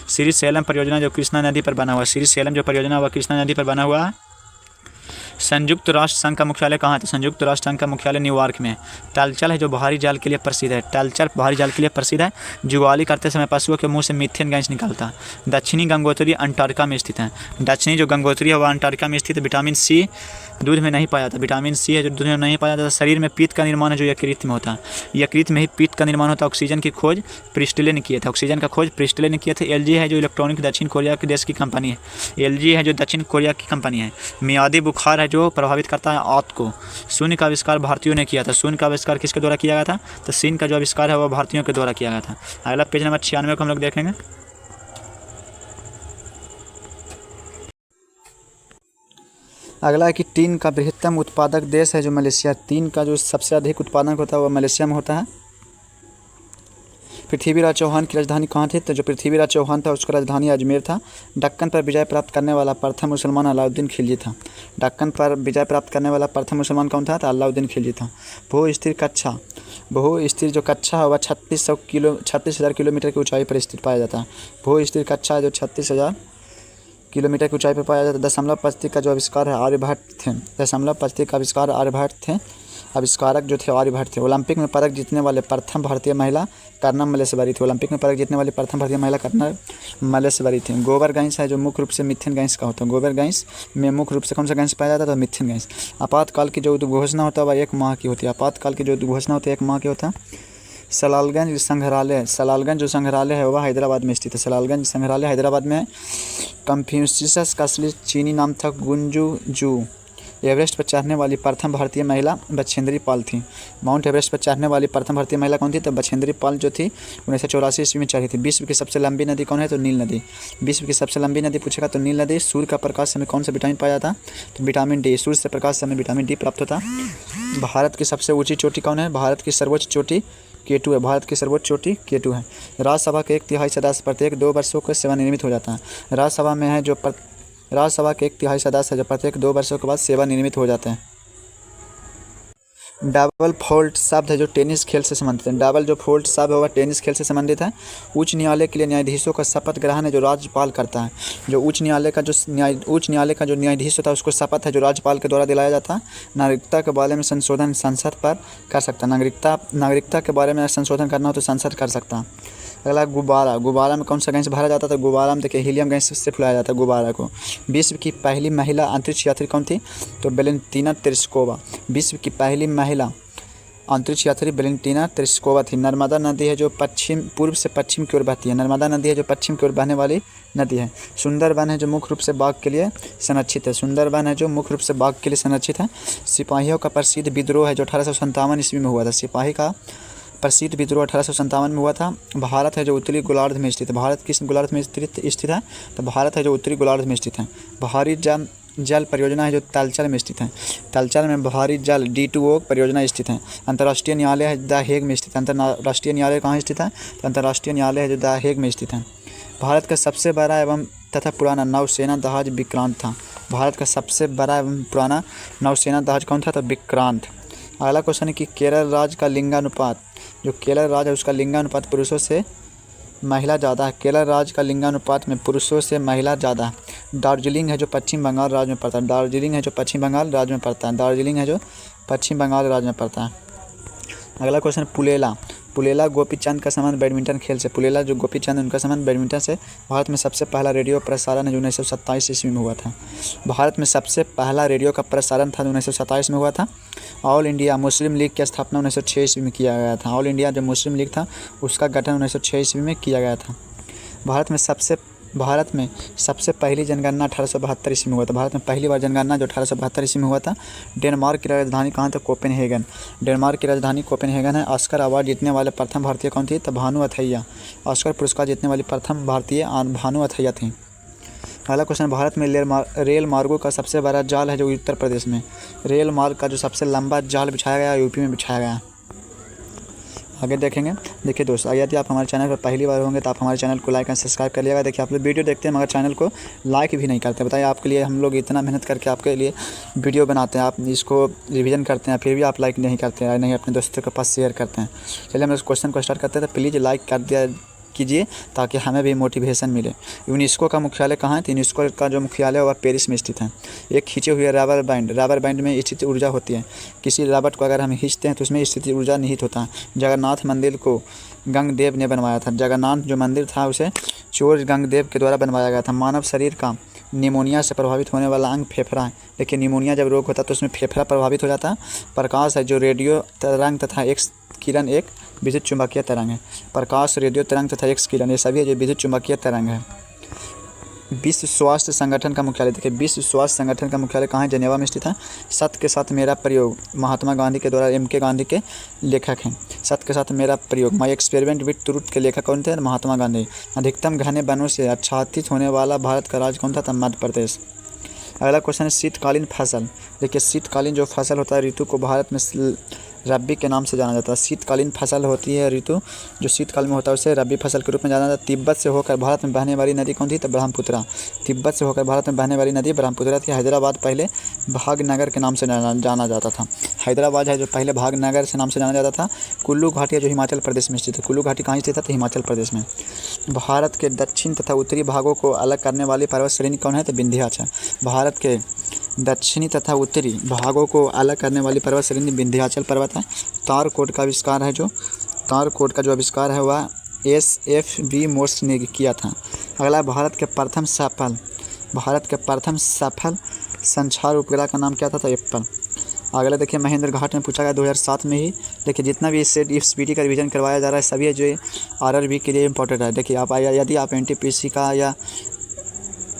श्रीशैलम परियोजना जो कृष्णा नदी पर बना हुआ है। श्रीशैलम जो परियोजना हुआ कृष्णा नदी पर बना हुआ है। संयुक्त राष्ट्र संघ का मुख्यालय कहाँ है? संयुक्त राष्ट्र संघ का मुख्यालय न्यूयॉर्क में है। टलचल है जो बाहरी जाल के लिए प्रसिद्ध है। टलचल बाहरी जाल के लिए प्रसिद्ध है। जुगाली करते समय पशुओं के मुंह से मीथेन गैस निकलता है। दक्षिणी गंगोत्री अंटार्कटिका में स्थित है। दक्षिणी जो गंगोत्री है वह अंटार्कटिका में स्थित है। विटामिन सी दूध में नहीं पाया जाता। विटामिन सी है जो दूध में नहीं पाया जाता। शरीर में पित्त का निर्माण है जो यकृत में होता है। यकृत में ही पित्त का निर्माण होता है। ऑक्सीजन की खोज प्रिस्टले ने किए थे। ऑक्सीजन का खोज प्रिस्टले ने किए थे। एलजी है जो इलेक्ट्रॉनिक दक्षिण कोरिया के देश की कंपनी है। एलजी है जो दक्षिण कोरिया की कंपनी है। मियादी बुखार है जो प्रभावित करता है आंत को। शून्य का आविष्कार भारतीयों ने किया था। शून्य का आविष्कार किसके द्वारा किया गया था? तो शून्य का जो आविष्कार है वह भारतीयों के द्वारा किया गया था। अगला पेज नंबर 96 को हम लोग देखेंगे। अगला है कि टीन का बृहत्तम उत्पादक देश है जो मलेशिया। टीन का जो सबसे अधिक उत्पादन होता है वह मलेशिया में होता है। पृथ्वीराज चौहान की राजधानी कहाँ थी? तो जो पृथ्वीराज चौहान था उसका राजधानी अजमेर था। दक्कन पर विजय प्राप्त करने वाला प्रथम मुसलमान अलाउद्दीन खिलजी था। दक्कन पर विजय प्राप्त करने वाला प्रथम मुसलमान कौन था? तो अलाउद्दीन खिलजी था। भू स्थिर जो कच्छा है वह 36,000 किलोमीटर की ऊंचाई पर स्थित पाया जाता है। भू स्थिर कच्छा जो 36,000 किलोमीटर की ऊंचाई पर पाया जाता है। दशमलव पद्धति का जो आविष्कार है आर्यभट्ट थे। दशमलव पद्धति का आविष्कार आर्यभट्ट थे। आविष्कारक जो थे आर्यभट्ट थे। ओलंपिक में पदक जीतने वाले प्रथम भारतीय महिला कर्नम मल्लेश्वरी थी। ओलंपिक में पदक जीतने वाली प्रथम भारतीय महिला कर्नम मल्लेश्वरी थी। गोबर गैस है जो मुख्य रूप से मीथेन गैस का होता है। गोबर गैस में मुख्य रूप से कौन सा गैस पाया जाता है? तो मीथेन गैस। आपातकाल की जो उद्घोषणा होता है वह 1 माह की होती है। आपातकाल की जो उद्घोषणा होती है 1 माह की होता है। सलालगंज जो संग्रहालय है वह हैदराबाद में स्थित है। सलालगंज संग्रहालय हैदराबाद में है। कन्फ्यूशियस का असली चीनी नाम था गुंजू जू। एवरेस्ट पर चढ़ने वाली प्रथम भारतीय महिला बछेंद्री पाल थी। माउंट एवरेस्ट पर चढ़ने वाली प्रथम भारतीय महिला कौन थी? तो बछेंद्री पाल जो थी 1984 ईस्वी में चढ़ी थी। विश्व की सबसे लंबी नदी कौन है? तो नील नदी। विश्व की सबसे लंबी नदी पूछेगा तो नील नदी। सूर्य का प्रकाश से हमें कौन सा विटामिन पाया जाता? तो विटामिन डी। सूर्य से प्रकाश से हमें विटामिन डी प्राप्त होता। भारत की सबसे ऊँची चोटी कौन है? भारत की सर्वोच्च चोटी K2 है। भारत की सर्वोच्च चोटी K2 है। राज्यसभा के 1/3 सदस्य प्रत्येक 2 वर्षों को सेवानिवृत्त हो जाता है। राज्यसभा के 1/3 सदस्य है जो प्रत्येक 2 वर्षों के बाद सेवानिवृत्त हो जाते हैं। डबल फोल्ड शब्द है जो टेनिस खेल से संबंधित है। डबल जो फोल्ड शब्द है वह टेनिस खेल से संबंधित है। उच्च न्यायालय के लिए न्यायाधीशों का शपथ ग्रहण है जो राज्यपाल करता है। जो उच्च न्यायालय का जो न्यायाधीश होता है उसको शपथ है जो राज्यपाल के द्वारा दिलाया जाता है। नागरिकता के बारे में संशोधन संसद पर कर सकता है। नागरिकता के बारे में संशोधन करना हो तो संसद कर सकता है। अगला गुब्बारा में कौन सा गैस भरा जाता था? गुब्बारा में देखिए हीलियम गैस से फुलाया जाता है गुब्बारा को। विश्व की पहली महिला अंतरिक्ष यात्री कौन थी? तो वेलेंटीना तेरेस्कोवा। विश्व की पहली महिला अंतरिक्ष यात्री वेलेंटीना तेरेस्कोवा थी। नर्मदा नदी है जो पूर्व से पश्चिम की ओर बहती है। नर्मदा नदी है जो पश्चिम की ओर बहने वाली नदी है। सुंदरवन है जो मुख्य रूप से बाघ के लिए संरक्षित है। सुंदरवन है जो मुख्य रूप से बाघ के लिए संरक्षित है। सिपाहियों का प्रसिद्ध विद्रोह है जो 1857 ईस्वी में हुआ था। सिपाही का प्रसिद्ध विद्रोह 1857 में हुआ था। भारत है जो उत्तरी गोलार्ध में स्थित है। भारत किस गोलार्ध में स्थित है? तो भारत है जो उत्तरी गोलार्ध में स्थित है। भारी जल परियोजना है जो तलचल में स्थित है। तलचल में भारी जल D2O परियोजना स्थित है। अंतर्राष्ट्रीय न्यायालय है द हेग में स्थित है। अंतर्राष्ट्रीय न्यायालय कहाँ स्थित है? तो अंतर्राष्ट्रीय न्यायालय है जो द हेग में स्थित है। भारत का सबसे बड़ा एवं तथा पुराना नौसेना जहाज विक्रांत था। भारत का सबसे बड़ा एवं पुराना नौसेना जहाज कौन था? तो विक्रांत। अगला क्वेश्चन है कि केरल राज्य का लिंगानुपात, जो केरल राज्य है उसका लिंगानुपात पुरुषों से महिला ज़्यादा है। केरल राज्य का लिंगानुपात में पुरुषों से महिला ज़्यादा है। दार्जिलिंग है जो पश्चिम बंगाल राज्य में पड़ता है। दार्जिलिंग है जो पश्चिम बंगाल राज्य में पड़ता है। दार्जिलिंग है जो पश्चिम बंगाल राज्य में पड़ता है। अगला क्वेश्चन, पुलेला। पुलेला गोपीचंद का संबंध बैडमिंटन खेल से। पुलेला जो गोपीचंद उनका संबंध बैडमिंटन से। भारत में सबसे पहला रेडियो प्रसारण जो 1927 ईस्वी में हुआ था। भारत में सबसे पहला रेडियो का प्रसारण था 1927 में हुआ था। ऑल इंडिया मुस्लिम लीग की स्थापना 1906 ईस्वी में किया गया था। ऑल इंडिया जो मुस्लिम लीग था उसका गठन 1906 ईस्वी में किया गया था। भारत में सबसे पहली जनगणना 1872 ईस्वी में हुआ था। भारत में पहली बार जनगणना जो 1872 ईस्वी में हुआ था। डेनमार्क की राजधानी कहाँ था? कोपेनहेगन। डेनमार्क की राजधानी कोपेनहेगन है। ऑस्कर अवार्ड जीतने वाले प्रथम भारतीय कौन थी? तो भानु अथैया। ऑस्कर पुरस्कार जीतने वाली प्रथम भारतीय भानु अथैया थी। अगला क्वेश्चन, भारत में रेल मार्गों का सबसे बड़ा जाल है जो उत्तर प्रदेश में। रेल मार्ग का जो सबसे लंबा जाल बिछाया गया यूपी में बिछाया गया। आगे देखेंगे। देखिए दोस्तों, यदि आप हमारे चैनल पर पहली बार होंगे तो आप हमारे चैनल को लाइक एंड सब्सक्राइब कर लिएगा। देखिए आप लोग वीडियो देखते हैं मगर चैनल को लाइक भी नहीं करते। बताइए, आपके लिए हम लोग इतना मेहनत करके आपके लिए वीडियो बनाते हैं, आप इसको रिवीजन करते हैं, फिर भी आप लाइक नहीं करते हैं, नहीं अपने दोस्तों के पास शेयर करते हैं। चलिए हम इस क्वेश्चन को स्टार्ट करते हैं। तो प्लीज़ लाइक कर दिया कीजिए ताकि हमें भी मोटिवेशन मिले। यूनेस्को का मुख्यालय कहाँ है? तो यूनेस्को का जो मुख्यालय है वह पेरिस में स्थित है। एक खींचे हुए रबर बैंड में स्थित ऊर्जा होती है। किसी रबर को अगर हम खींचते हैं तो उसमें स्थित ऊर्जा निहित होता है। जगन्नाथ मंदिर को गंगदेव ने बनवाया था। जगन्नाथ जो मंदिर था उसे चोर गंगदेव के द्वारा बनवाया गया था। मानव शरीर का निमोनिया से प्रभावित होने वाला अंग फेफड़ा है। देखिए निमोनिया जब रोग होता है तो उसमें फेफड़ा प्रभावित हो जाता है। प्रकाश है जो रेडियो तरंग तथा एक्स किरण एक विद्युत चुम्बकीय तरंग है। प्रकाश, रेडियो तरंग तथा एक्स किरण ये सभी जो विद्युत चुम्बकीय तरंग है। विश्व स्वास्थ्य संगठन का मुख्यालय, देखिए विश्व स्वास्थ्य संगठन का मुख्यालय कहाँ है? जेनेवा में स्थित है। सत्य के साथ मेरा प्रयोग महात्मा गांधी के द्वारा MK गांधी के लेखक हैं। सत्य के साथ मेरा प्रयोग माई एक्सपेरिमेंट विद ट्रूथ के लेखक कौन थे? महात्मा गांधी। अधिकतम घने वनों से आच्छादित होने वाला भारत का राज्य कौन था? मध्य प्रदेश। अगला क्वेश्चन है शीतकालीन फसल। देखिए शीतकालीन जो फसल होता है ऋतु को भारत में रबी के नाम से जाना जाता है। शीतकालीन फसल होती है ऋतु जो शीतकाल में होता है उसे रबी फसल के रूप में जाना जाता है। तिब्बत से होकर भारत में बहने वाली नदी कौन थी? तो ब्रह्मपुत्रा। तिब्बत से होकर भारत में बहने वाली नदी ब्रह्मपुत्रा थी। हैदराबाद पहले भागनगर के नाम से जाना जाता था। हैदराबाद है जो पहले भागनगर से नाम से जाना जाता था। कुल्लू घाटी है जो हिमाचल प्रदेश में स्थित है। कुल्लू घाटी कहाँ स्थित है? तो हिमाचल प्रदेश में। भारत के दक्षिण तथा उत्तरी भागों को अलग करने वाली पर्वत श्रेणी कौन है? तो विंध्याचल। भारत के दक्षिणी तथा उत्तरी भागों को अलग करने वाली पर्वत श्रेणी विंध्याचल पर्वत है। तारकोट का जो आविष्कार है वह SFV मोर्स ने किया था। अगला, भारत के प्रथम सफल संचार उपग्रह का नाम क्या था? तो एप्पल। अगला देखिए, महेंद्र घाट में पूछा गया 2007 में ही। देखिए जितना भी इससे SPD का रिवीजन करवाया जा रहा है सभी जो RRB के लिए इंपॉर्टेंट है। देखिए आप यदि आप NTPC का या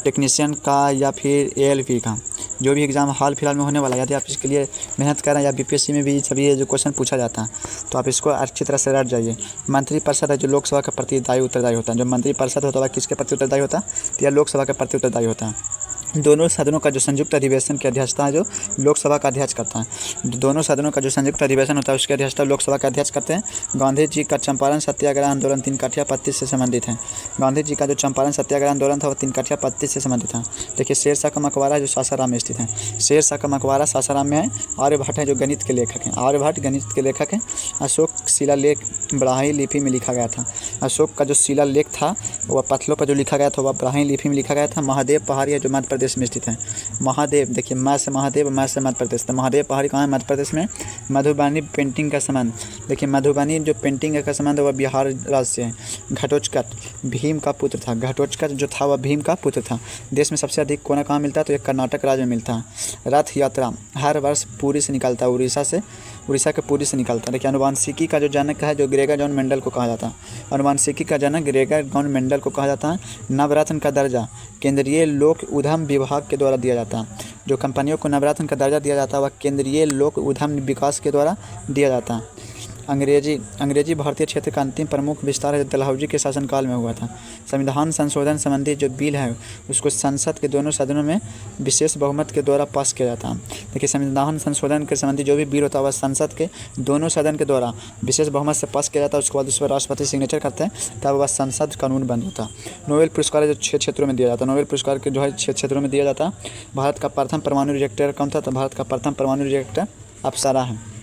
टेक्नीशियन का या फिर ALP का जो भी एग्ज़ाम हाल फिलहाल में होने वाला है, यदि आप इसके लिए मेहनत कर रहे हैं या BPSC में भी सभी जो क्वेश्चन पूछा जाता है तो आप इसको अच्छी तरह से रट जाइए। मंत्रिपरिषद है जो लोकसभा के प्रति उत्तरदायी होता है। जो मंत्रिपरिषद होता है किसके प्रति उत्तरदायी होता है? तो यह लोकसभा के प्रति उत्तरदायी होता है। दोनों सदनों का जो संयुक्त अधिवेशन की अध्यक्षता है जो लोकसभा का अध्यक्ष करता है। दोनों सदनों का जो संयुक्त अधिवेशन होता है उसकी अध्यक्षता लोकसभा का अध्यक्ष करते हैं। गांधी जी का चंपारण सत्याग्रह आंदोलन 3 कठिया पत्ती से संबंधित है। गांधी जी का जो चंपारण सत्याग्रह आंदोलन था वह 3 कठिया पत्ती से संबंधित है। देखिए शेरशाह का मकबरा जो सासाराम में स्थित है। शेरशाह का मकबरा सासाराम में है। आर्यभट्ट है जो गणित के लेखक हैं। आर्यभट्ट गणित के लेखक हैं। अशोक शिलालेख ब्राह्मी लिपि में लिखा गया था। अशोक का जो शिलालेख था वह पत्थरों पर जो लिखा गया था वह ब्राह्मी लिपि में लिखा गया था। महादेव पहाड़ी है जो मध्य प्रदेश में स्थित है। महादेव, देखिए मैं से महादेव, मैं से मध्य प्रदेश। तो महादेव पहाड़ी कहाँ है? मध्य प्रदेश में। मधुबनी पेंटिंग का संबंध, देखिए मधुबनी जो पेंटिंग का संबंध वह बिहार राज्य से है। घटोत्कच भीम का पुत्र था। घटोत्कच जो था वह भीम का पुत्र था। देश में सबसे अधिक कोयला कहाँ मिलता है? तो ये कर्नाटक राज्य में मिलता है। रथ यात्रा हर वर्ष पुरी से निकलता है। उड़ीसा के पुरी से निकलता है। देखिए अनुवांशिकी का जो जनक है जो ग्रेगर जॉन मेंडल को कहा जाता है। अनुवांशिकी का जनक ग्रेगर जॉन मेंडल को कहा जाता है। नवरत्न का दर्जा केंद्रीय लोक उद्यम विभाग के द्वारा दिया जाता है। जो कंपनियों को नवरत्न का दर्जा दिया जाता है वह केंद्रीय लोक उद्यम विकास के द्वारा दिया जाता है। अंग्रेजी भारतीय क्षेत्र का अंतिम प्रमुख विस्तार है जो डलहौजी के शासनकाल में हुआ था। संविधान संशोधन संबंधी जो बिल है उसको संसद के दोनों सदनों में विशेष बहुमत के द्वारा पास किया जाता है। देखिए संविधान संशोधन के संबंधी जो भी बिल होता है वह संसद के दोनों सदन के द्वारा विशेष बहुमत से पास किया जाता है। उसके बाद उस पर राष्ट्रपति सिग्नेचर करते हैं तब वह संसद कानून बन होता है। नोबेल पुरस्कार जो 6 क्षेत्रों में दिया जाता है। नोबेल पुरस्कार के जो है 6 क्षेत्रों में दिया जाता है। भारत का प्रथम परमाणु रिएक्टर कौन था? तो भारत का प्रथम परमाणु रिएक्टर अप्सरा है।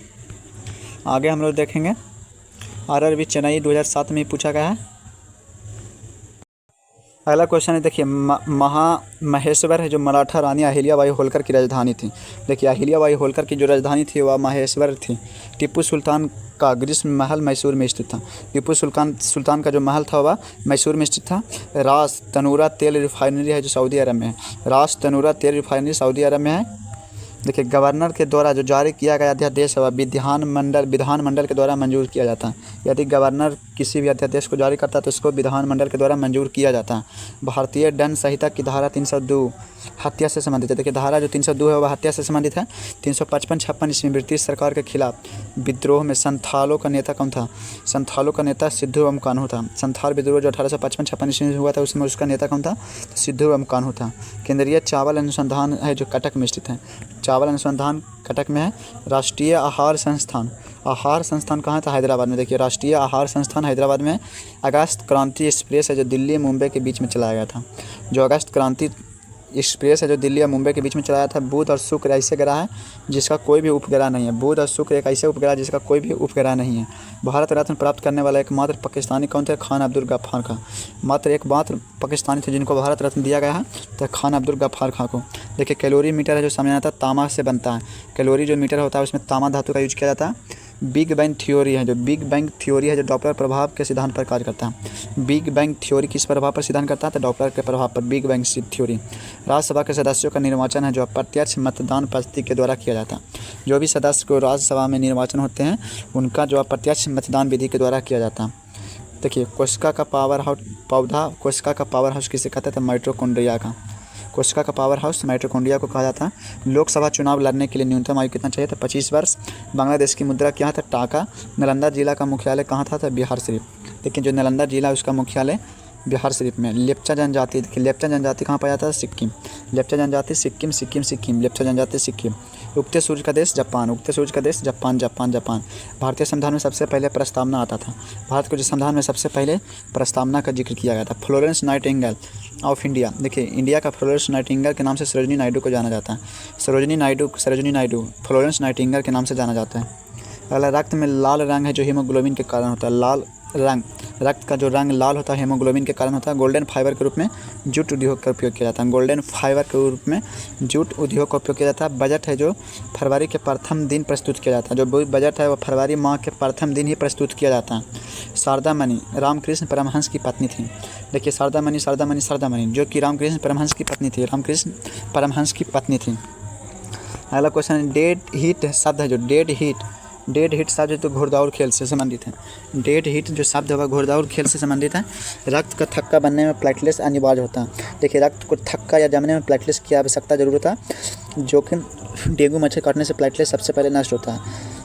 आगे हम लोग देखेंगे RRB चेन्नई 2007 में पूछा गया है। अगला क्वेश्चन है, देखिए महामहेश्वर है जो मराठा रानी अहिल्याबाई होलकर की राजधानी थी। देखिए अहिल्याबाई होलकर की जो राजधानी थी वह महेश्वर थी। टीपू सुल्तान का ग्रीष्म महल मैसूर में स्थित था। टीपू सुल्तान का जो महल था वह मैसूर में स्थित था। रास तनूरा तेल रिफाइनरी है जो सऊदी अरब में है। रास तनूरा तेल रिफाइनरी सऊदी अरब में है। देखिए गवर्नर के द्वारा जो जारी किया गया अध्यादेश है वह विधानमंडल के द्वारा मंजूर किया जाता है। यदि गवर्नर किसी भी अध्यादेश को जारी करता है तो उसको विधानमंडल के द्वारा मंजूर किया जाता है। भारतीय दंड संहिता की धारा 302 हत्या से संबंधित है। देखिए धारा जो 302 है वह हत्या से संबंधित है। 355-56 ईस्वी ब्रिटिश सरकार के खिलाफ विद्रोह में संथालों का नेता कौन था? संथालों का नेता सिद्धू एवं कान्हू था। संथाल विद्रोह जो 1855-56 ईस्वी में हुआ था उसमें उसका नेता कौन था? तो सिद्धू एवं कान्हू था। केंद्रीय चावल अनुसंधान है जो कटक में स्थित है। चावल अनुसंधान कटक में है। राष्ट्रीय आहार संस्थान कहाँ था? हैदराबाद में। देखिए राष्ट्रीय आहार संस्थान हैदराबाद में है। अगस्त क्रांति एक्सप्रेस है जो दिल्ली मुंबई के बीच में चलाया गया था। जो अगस्त क्रांति एक्सप्रेस है जो दिल्ली और मुंबई के बीच में चलाया था। बुध और शुक्र ऐसे ग्रह है जिसका कोई भी उपग्रह नहीं है। बुध और शुक्र एक ऐसे उपग्रह जिसका कोई भी उपग्रह नहीं है। भारत रत्न प्राप्त करने वाला एकमात्र पाकिस्तानी कौन थे? खान अब्दुल गफ्फार खां। मात्र एकमात्र पाकिस्तानी थे जिनको भारत रत्न दिया गया है तो खान अब्दुल गफ्फार खां को। देखिए कैलोरी मीटर है जो सामान्यतः तांबा से बनता है। कैलोरी जो मीटर होता है उसमें तांबा धातु का यूज किया जाता है। बिग बैंग थ्योरी है जो डॉपलर प्रभाव के सिद्धांत पर कार्य करता है। बिग बैंग थ्योरी किस प्रभाव पर सिद्धांत करता है? तो डॉपलर के प्रभाव पर, बिग बैंग थ्योरी। राज्यसभा के सदस्यों का निर्वाचन है जो अप्रत्यक्ष मतदान पद्धति के द्वारा किया जाता है। जो भी सदस्य को राज्यसभा में निर्वाचन होते हैं उनका जो अप्रत्यक्ष मतदान विधि के द्वारा किया जाता है। देखिए कोशिका का पावर हाउस किसे कहते हैं? तो माइटोकॉन्ड्रिया का। कोशिका का पावर हाउस माइटोकॉन्ड्रिया को कहा जाता है। लोकसभा चुनाव लड़ने के लिए न्यूनतम आयु कितना चाहिए? तो 25 वर्ष। बांग्लादेश की मुद्रा क्या था? टाका। नालंदा जिला का मुख्यालय कहाँ था? तो बिहार शरीफ। लेकिन जो नालंदा जिला उसका मुख्यालय बिहार शरीफ में। लेप्चा जनजाति, देखिए लेप्चा जनजाति कहाँ पाया जाता है? सिक्किम। लेप्चा जनजाति सिक्किम। लेप्चा जनजाति सिक्किम। उगते सूर्य का देश जापान। भारतीय संविधान में सबसे पहले प्रस्तावना आता था। भारत के जो संविधान में सबसे पहले प्रस्तावना का जिक्र किया गया था। Florence Nightingale of India. देखिए इंडिया का फ्लोरेंस नाइटिंगेल के नाम से सरोजिनी नायडू को जाना जाता है। सरोजिनी नायडू फ्लोरेंस नाइटिंगेल के नाम से जाना जाता है। अगला रक्त में लाल रंग है जो हीमोग्लोबिन के कारण होता है। लाल रंग, रक्त का जो रंग लाल होता है हीमोग्लोबिन के कारण होता है। गोल्डन फाइबर के रूप में जूट उद्योग का उपयोग किया जाता है। गोल्डन फाइबर के रूप में जूट उद्योग का उपयोग किया जाता है। बजट है जो फरवरी के प्रथम दिन प्रस्तुत किया जाता है। जो बजट है वो फरवरी माह के प्रथम दिन ही प्रस्तुत किया जाता है। शारदा मणि रामकृष्ण परमहंस की पत्नी थी। देखिए शारदा मणि जो कि रामकृष्ण परमहंस की पत्नी थी। अगला क्वेश्चन, डेड हीट शब्द है जो डेड हीट शब्द तो घोड़दौड़ खेल से संबंधित है। डेड हीट जो शब्द है वह घोड़दौड़ खेल से संबंधित है। रक्त का थक्का बनने में प्लेटलेट्स अनिवार्य होता है। देखिए रक्त को थक्का या जमने में प्लेटलेट्स की आवश्यकता जरूर होता है। जो कि डेंगू मच्छर काटने से प्लेटलेट्स सबसे पहले नष्ट होता है।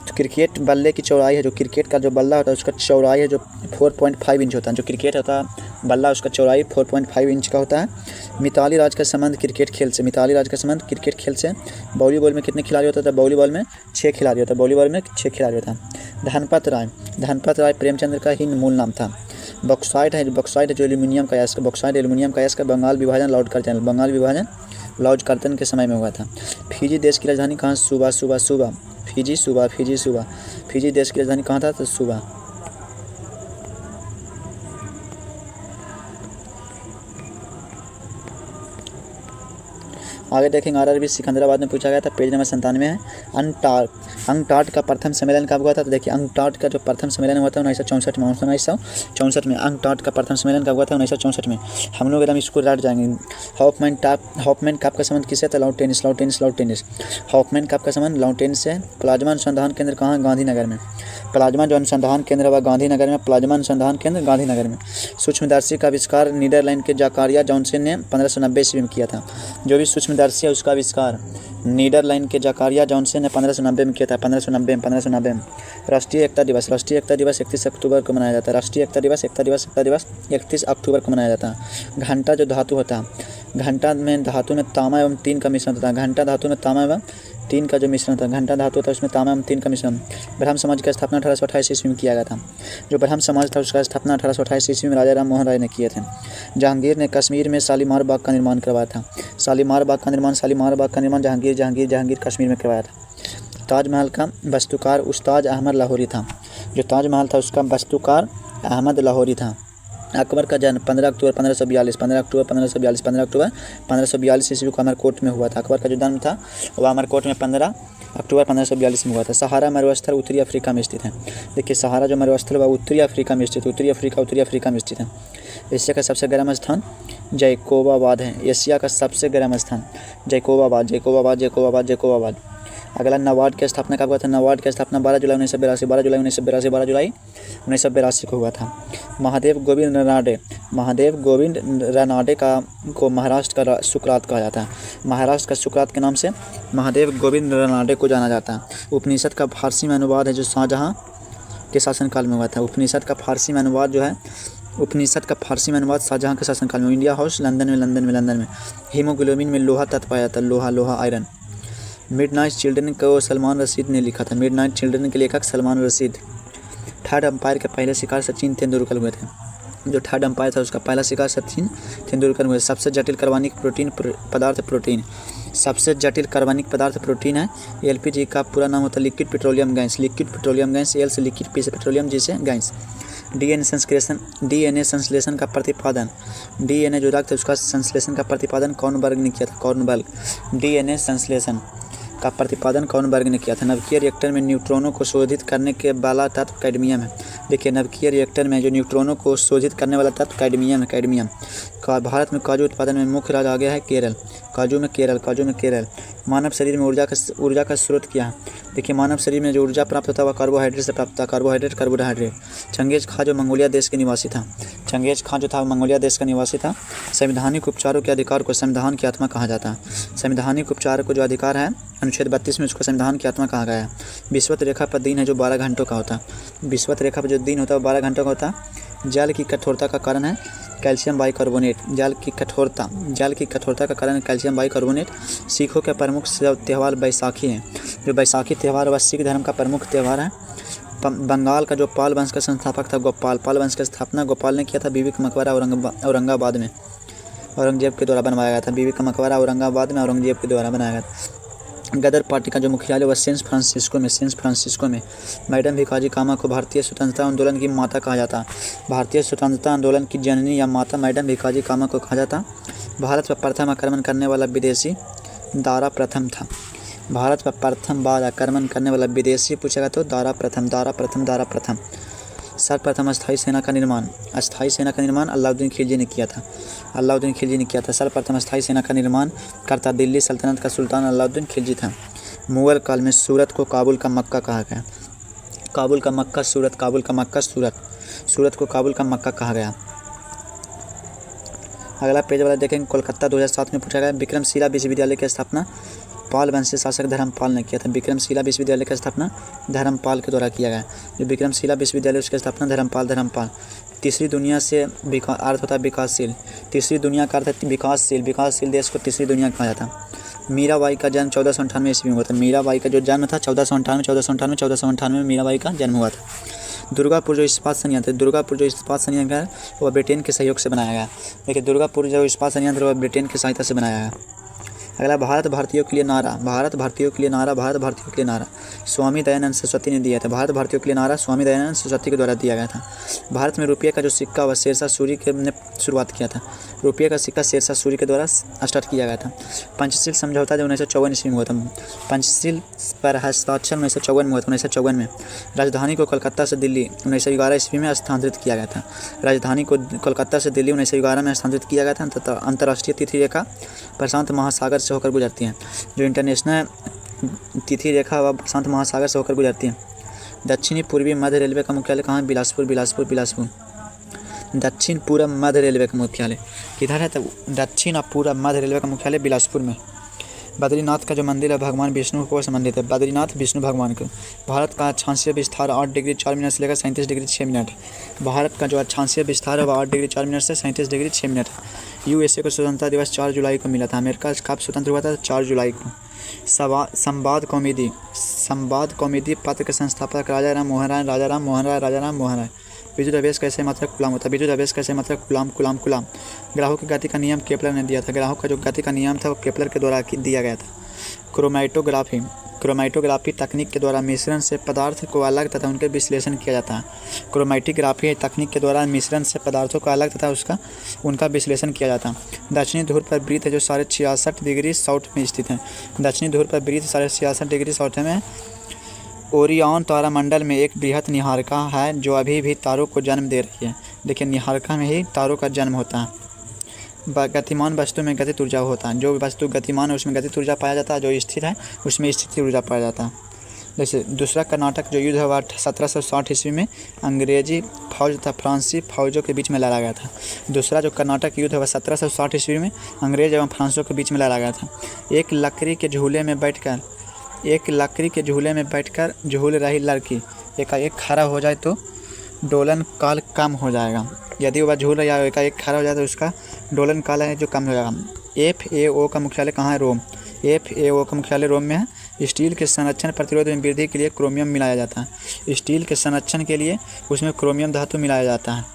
तो क्रिकेट बल्ले की चौड़ाई है जो क्रिकेट का जो बल्ला होता है उसका चौड़ाई है जो 4.5 इंच होता है। जो क्रिकेट होता है बल्ला उसका चौड़ाई 4.5 इंच का होता है। मिताली राज का संबंध क्रिकेट खेल से। वॉलीबॉल में कितने खिलाड़ी होते थे? वॉलीबॉल में 6 खिलाड़ी होता है। धनपत राय प्रेमचंद्र का ही मूल नाम था। बॉक्साइट है जो एल्यूमिनियम का अयस्क बंगाल विभाजन लॉर्ड कर्जन के समय में हुआ था। फिजी देश की राजधानी कहाँ? सूबा। फिजी देश की राजधानी कहाँ था? तो सूबा। आगे देखेंगे आरआरबी सिकंदराबाद में पूछा गया था, पेज नंबर 97 है। अंकटाड का प्रथम सम्मेलन कब हुआ था? तो देखिए अंकटाड का जो प्रथम सम्मेलन हुआ था 1964 में। अंकटाड का प्रथम सम्मेलन कब हुआ था? 1964 में। हम लोग एकदम इसको रट जाएंगे। हॉफमैन कप का संबंध किससे? तो लाउड टेनिस। हॉफमैन कप का संबंध लाउड टेनिस से। प्लाज्मा अनुसंधान केंद्र कहाँ? गांधीनगर में। प्लाज्मा जो अनुसंधान केंद्र हुआ गांधीनगर में। सूक्ष्मदर्शी का आविष्कार नीदरलैंड के जाकारिया जॉनसन ने 1590 ईस्वी में किया था। जो भी सूक्ष्मदर्शी है उसका आविष्कार नीदरलैंड के जाकारिया जॉनसन ने 1590 में किया था। 1590 में। राष्ट्रीय एकता दिवस 31 अक्टूबर को मनाया जाता है। राष्ट्रीय एकता दिवस 31 अक्टूबर को मनाया जाता है। घंटा जो धातु होता है, धातु में तांबा एवं टीन का मिश्रण होता है। घंटा धातु में तांबा एवं टीन का जो मिश्रण होता है, घंटा धातु होता है उसमें तांबा एवं टीन का मिश्रण। ब्रह्म समाज की स्थापना 1828 ईस्वी में किया गया था। जो ब्रह्म समाज था उसका स्थापना 1828 ईस्वी में राजा राम मोहन राय ने किए थे। जहांगीर ने कश्मीर में शालीमार बाग का निर्माण करवाया था। शालीमार बाग का निर्माण जहांगीर कश्मीर में करवाया था। ताजमहल का वास्तुकार उस्ताद अहमद लाहौरी था। जो ताजमहल था उसका वास्तुकार अहमद लाहौरी था। अकबर का जन्म 15 अक्टूबर 1542, 15 अक्टूबर 1542, 15 अक्टूबर 1542 ईस्वी को अमरकोट में हुआ था। अकबर का जो जन्म था वो अमरकोट में 15 अक्टूबर 1542 में हुआ था। सहारा मरुस्थल उत्तरी अफ्रीका में स्थित है। देखिए सहारा जो मरुस्थल वह उत्तरी अफ्रीका में स्थित, उत्तरी अफ्रीका में स्थित है। एशिया का सबसे गर्म स्थान जैकोबाबाद है। एशिया का सबसे गर्म स्थान जैकोबाबाद। अगला नाबार्ड की स्थापना कब हुआ था? नाबार्ड की स्थापना 12 जुलाई 1982 को हुआ था। महादेव गोविंद रनाडे को महाराष्ट्र का सुकरात कहा जाता है। महाराष्ट्र का सुकरात के नाम से महादेव गोविंद रनाडे को जाना जाता है। उपनिषद का फारसी में अनुवाद है जो शाहजहां के शासनकाल में हुआ था। उपनिषद का फारसी में अनुवाद शाहजहां के शासनकाल में। इंडिया हाउस लंदन में। हीमोग्लोबिन में लोहा तत्व पाया जाता है, लोहा आयरन। मिडनाइट चिल्ड्रन को सलमान रशीद ने लिखा था। मिडनाइट चिल्ड्रन के लेखक सलमान रशीद। थर्ड अंपायर के पहले शिकार सचिन तेंदुलकर हुए थे। जो थर्ड अंपायर था उसका पहला शिकार सचिन तेंदुलकर हुए। सबसे जटिल कार्बनिक प्रोटीन है। एलपीजी का पूरा नाम होता है लिक्विड पेट्रोलियम गैस। एल से लिक्विड, पी से पेट्रोलियम, जी से गैस। डीएनए संश्लेषण का प्रतिपादन, डीएनए जो रक्त है उसका संश्लेषण का प्रतिपादन कॉर्नबर्ग ने किया था। डीएनए संश्लेषण का प्रतिपादन कॉर्नबर्ग ने किया था। नवकीय रिएक्टर में न्यूट्रॉनों को शोधित करने के वाला तत्व कैडमियम है। देखिए नवकीय रिएक्टर में जो न्यूट्रॉनों को शोधित करने वाला तत्व कैडमियम है। भारत में काजू उत्पादन में मुख्य राज्य आ गया है केरल। काजू में केरल। मानव शरीर में ऊर्जा का स्रोत क्या है? देखिए मानव शरीर में जो ऊर्जा प्राप्त होता है वह कार्बोहाइड्रेट से प्राप्त होता है। कार्बोहाइड्रेट। चंगेज खां जो मंगोलिया देश के निवासी था। संवैधानिक उपचारों के अधिकार को संविधान की आत्मा कहा जाता है। संवैधानिक उपचार को जो अधिकार है अनुच्छेद 32 में उसको संविधान की आत्मा कहा गया है। विषुवत रेखा पर दिन है जो 12 घंटों का होता है। विषुवत रेखा पर जो दिन होता है वो 12 घंटों का होता है। जल की कठोरता का कारण है कैल्शियम बाइकार्बोनेट। जल की कठोरता का कारण है कैल्शियम बाइकार्बोनेट। सिखों का प्रमुख त्यौहार बैसाखी है। जो बैसाखी त्यौहार वह सिख धर्म का प्रमुख त्यौहार है। बंगाल का जो पाल वंश का संस्थापक था पाल वंश की स्थापना गोपाल ने किया था। बीबी का मकबरा औरंगाबाद में औरंगजेब के द्वारा बनवाया गया था। बीबी का मकबरा औरंगाबाद में औरंगजेब के द्वारा बनाया गया था। गदर पार्टी का जो मुख्यालय वह सैन फ्रांसिस्को में। मैडम भिकाजी कामा को भारतीय स्वतंत्रता आंदोलन की माता कहा जाता। भारतीय स्वतंत्रता आंदोलन की जननी या माता मैडम भिकाजी कामा को कहा जाता। भारत पर प्रथम आक्रमण करने वाला विदेशी दारा प्रथम था। भारत पर प्रथम बार आक्रमण करने वाला विदेशी पूछेगा तो दारा प्रथम। सर्वप्रथम अस्थायी सेना का निर्माण अलाउद्दीन खिलजी ने किया था। सर्वप्रथम अस्थायी सेना का निर्माण करता दिल्ली सल्तनत का सुल्तान अलाउद्दीन खिलजी था। मुगल काल में सूरत को काबुल का मक्का कहा गया। सूरत को काबुल का मक्का कहा गया। अगला पेज वाला देखेंगे। कोलकाता 2007 में पूछा गया विक्रमशिला विश्वविद्यालय की स्थापना पाल वंशीय शासक धर्मपाल ने किया था। विक्रमशिला विश्वविद्यालय की स्थापना धर्मपाल के द्वारा किया गया। जो विक्रमशिला विश्वविद्यालय उसकी स्थापना धर्मपाल। तीसरी दुनिया से अर्थ होता है विकासशील। तीसरी दुनिया का अर्थ है विकासशील देश को तीसरी दुनिया कहा जाता है। मीराबाई का जन्म 1498 ईस्वी में हुआ था। मीराबाई का जो जन्म था 1498 में मीराबाई का जन्म हुआ था। दुर्गापुर जो इस्पात संयंत्र है वह ब्रिटेन के सहयोग से बनाया गया। देखिए दुर्गापुर जो इस्पात संयंत्र वह ब्रिटेन की सहायता से बनाया गया। अगला भारत भारतीयों के लिए नारा स्वामी दयानंद सरस्वती ने दिया था। भारत भारतीयों के लिए नारा स्वामी दयानंद सरस्वती के द्वारा दिया गया था। भारत में रुपये का जो सिक्का वह शेरशाह सूरी ने शुरुआत किया था। रुपये का सिक्का शेरशाह सूरी के द्वारा स्टार्ट किया गया था। पंचशील समझौता जो 1954 ईस्वी में हुआ था। पंचशील पर हस्ताक्षर 1954 में हुआ था। 1954 में राजधानी को कोलकाता से दिल्ली 1911 ईस्वी में स्थानांतरित किया गया था। राजधानी को कोलकाता से दिल्ली 1911 में स्थानांतरित किया गया था। तथा अंतर्राष्ट्रीय तिथि रेखा प्रशांत महासागर से होकर गुजरती है। जो इंटरनेशनल तिथि रेखा वह प्रशांत महासागर से होकर गुजरती है। दक्षिणी पूर्वी मध्य रेलवे का मुख्यालय कहाँ है? बिलासपुर। दक्षिण पूर्व मध्य रेलवे का मुख्यालय किधर है? तो दक्षिण और पूर्व मध्य रेलवे का मुख्यालय बिलासपुर में। बद्रीनाथ का जो मंदिर है भगवान विष्णु को संबंधित है। बद्रीनाथ विष्णु भगवान को। भारत का अक्षांशीय विस्तार 8 डिग्री 4 मिनट से लेकर 37 डिग्री 6 मिनट। भारत का जो अक्षांशीय विस्तार है वह 8 डिग्री 4 मिनट से 37 डिग्री 6 मिनट। यूएसए को स्वतंत्रता दिवस 4 जुलाई को मिला था। अमेरिका कब स्वतंत्र हुआ था? 4 जुलाई को। संवाद कॉमेडी पत्र के संस्थापक राजा राम मोहन राय। विद्युत आवेश कैसे मात्रक कूलाम होता है? विद्युत आवेश कैसे मात्रक कूलाम। ग्राहों की गति का नियम केपलर ने दिया था। ग्राहों का जो गति का नियम था वो केपलर के द्वारा दिया गया था। क्रोमैटोग्राफी क्रोमैटोग्राफी तकनीक के द्वारा मिश्रण से पदार्थ को अलग तथा उनके विश्लेषण किया जाता है। क्रोमैटोग्राफी तकनीक के द्वारा मिश्रण से पदार्थों को अलग तथा उनका विश्लेषण किया जाता है। दक्षिणी ध्रुव पर वृत्त है जो 66.5 डिग्री साउथ में स्थित है। दक्षिणी ध्रुव पर वृत्त 66.5 डिग्री साउथ में ओरियन तारामंडल में एक बृहद निहारिका है जो अभी भी तारों को जन्म दे रही है। देखिए, निहारिका में ही तारों का जन्म होता है। गतिमान वस्तु में गतिज ऊर्जा होता है। जो वस्तु गतिमान है उसमें गतिज ऊर्जा पाया जाता है, जो स्थिर है उसमें स्थिति ऊर्जा पाया जाता है। जैसे दूसरा कर्नाटक जो युद्ध हुआ 1760 ईस्वी में अंग्रेजी फौज तथा फ्रांसीसी फौजों के बीच में लड़ा गया था। दूसरा जो कर्नाटक युद्ध हुआ 1760 ईस्वी में अंग्रेज एवं फ्रांसों के बीच में लड़ा गया था। एक लकड़ी के झूले में बैठकर झूल रही लड़की एकाएक खड़ा हो जाए तो डोलन काल कम हो जाएगा। यदि वह झूल या एकाएक खड़ा हो जाए तो उसका डोलन काल है जो कम हो जाएगा। FAO का मुख्यालय कहाँ है? रोम। FAO का मुख्यालय रोम में है। स्टील के संरक्षण प्रतिरोध में वृद्धि के लिए क्रोमियम मिलाया जाता है। स्टील के संरक्षण के लिए उसमें क्रोमियम धातु मिलाया जाता है।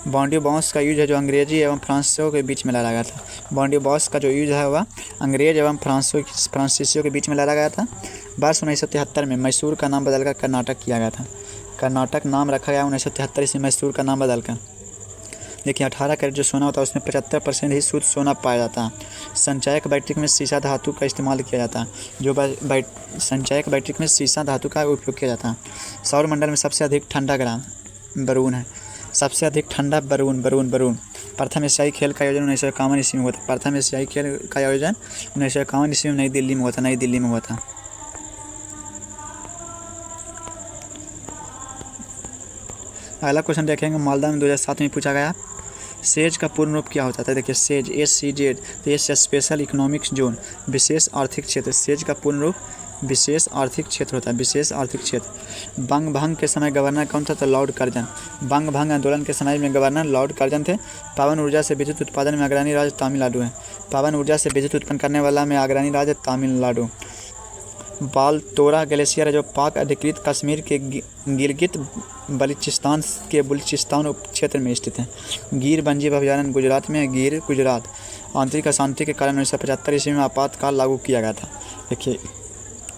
बॉन्डी बॉस का यूज है जो अंग्रेजी एवं फ्रांसीसियों के बीच में लड़ा गया था। बॉन्डी बॉस का जो यूज है वह अंग्रेज एवं फ्रांसीसियों के बीच में लड़ा गया था। वर्ष 1973 में मैसूर का नाम बदलकर कर्नाटक किया गया था। कर्नाटक नाम रखा गया 1973 से मैसूर का नाम बदलकर। देखिए, 18 कैरेट जो सोना होता है उसमें 75% ही शुद्ध सोना पाया जाता है। संचयक बैटरी में सीसा धातु का इस्तेमाल किया जाता है। संचयक बैटरी में सीसा धातु का उपयोग किया जाता है। सौर मंडल में सबसे अधिक ठंडा ग्रह वरुण है। सबसे अधिक ठंडा वरुण। प्रथम एशियाई खेल का आयोजन 1951 ईस्वी में हुआ था। प्रथम एशियाई खेल का आयोजन 1951 ईस्वी में नई दिल्ली में हुआ था। अगला क्वेश्चन देखेंगे, मालदा में 2007 में पूछा गया, सेज का पूर्ण रूप क्या होता है? देखिए, सेज SCZ, तो ये स्पेशल इकोनॉमिक्स जोन, विशेष आर्थिक क्षेत्र। सेज का पूर्ण रूप विशेष आर्थिक क्षेत्र होता है, विशेष आर्थिक क्षेत्र। बंग भंग के समय गवर्नर कौन था? तो लॉर्ड कर्जन। बंग भंग आंदोलन के समय में गवर्नर लॉर्ड कर्जन थे। पवन ऊर्जा से विद्युत उत्पादन में अग्रणी राज्य तमिलनाडु है। पवन ऊर्जा से विद्युत उत्पन्न करने वाला में अग्रणी राज्य तमिलनाडु। बालतोरा ग्लेशियर है जो पाक अधिकृत कश्मीर के गिलगित बलूचिस्तान के बलूचिस्तान उप क्षेत्र में स्थित है। गिर वन्यजीव अभयारण्य गुजरात में है। गिर गुजरात। आंतरिक अशांति के कारण 1975 ईस्वी में आपातकाल लागू किया गया था। देखिए,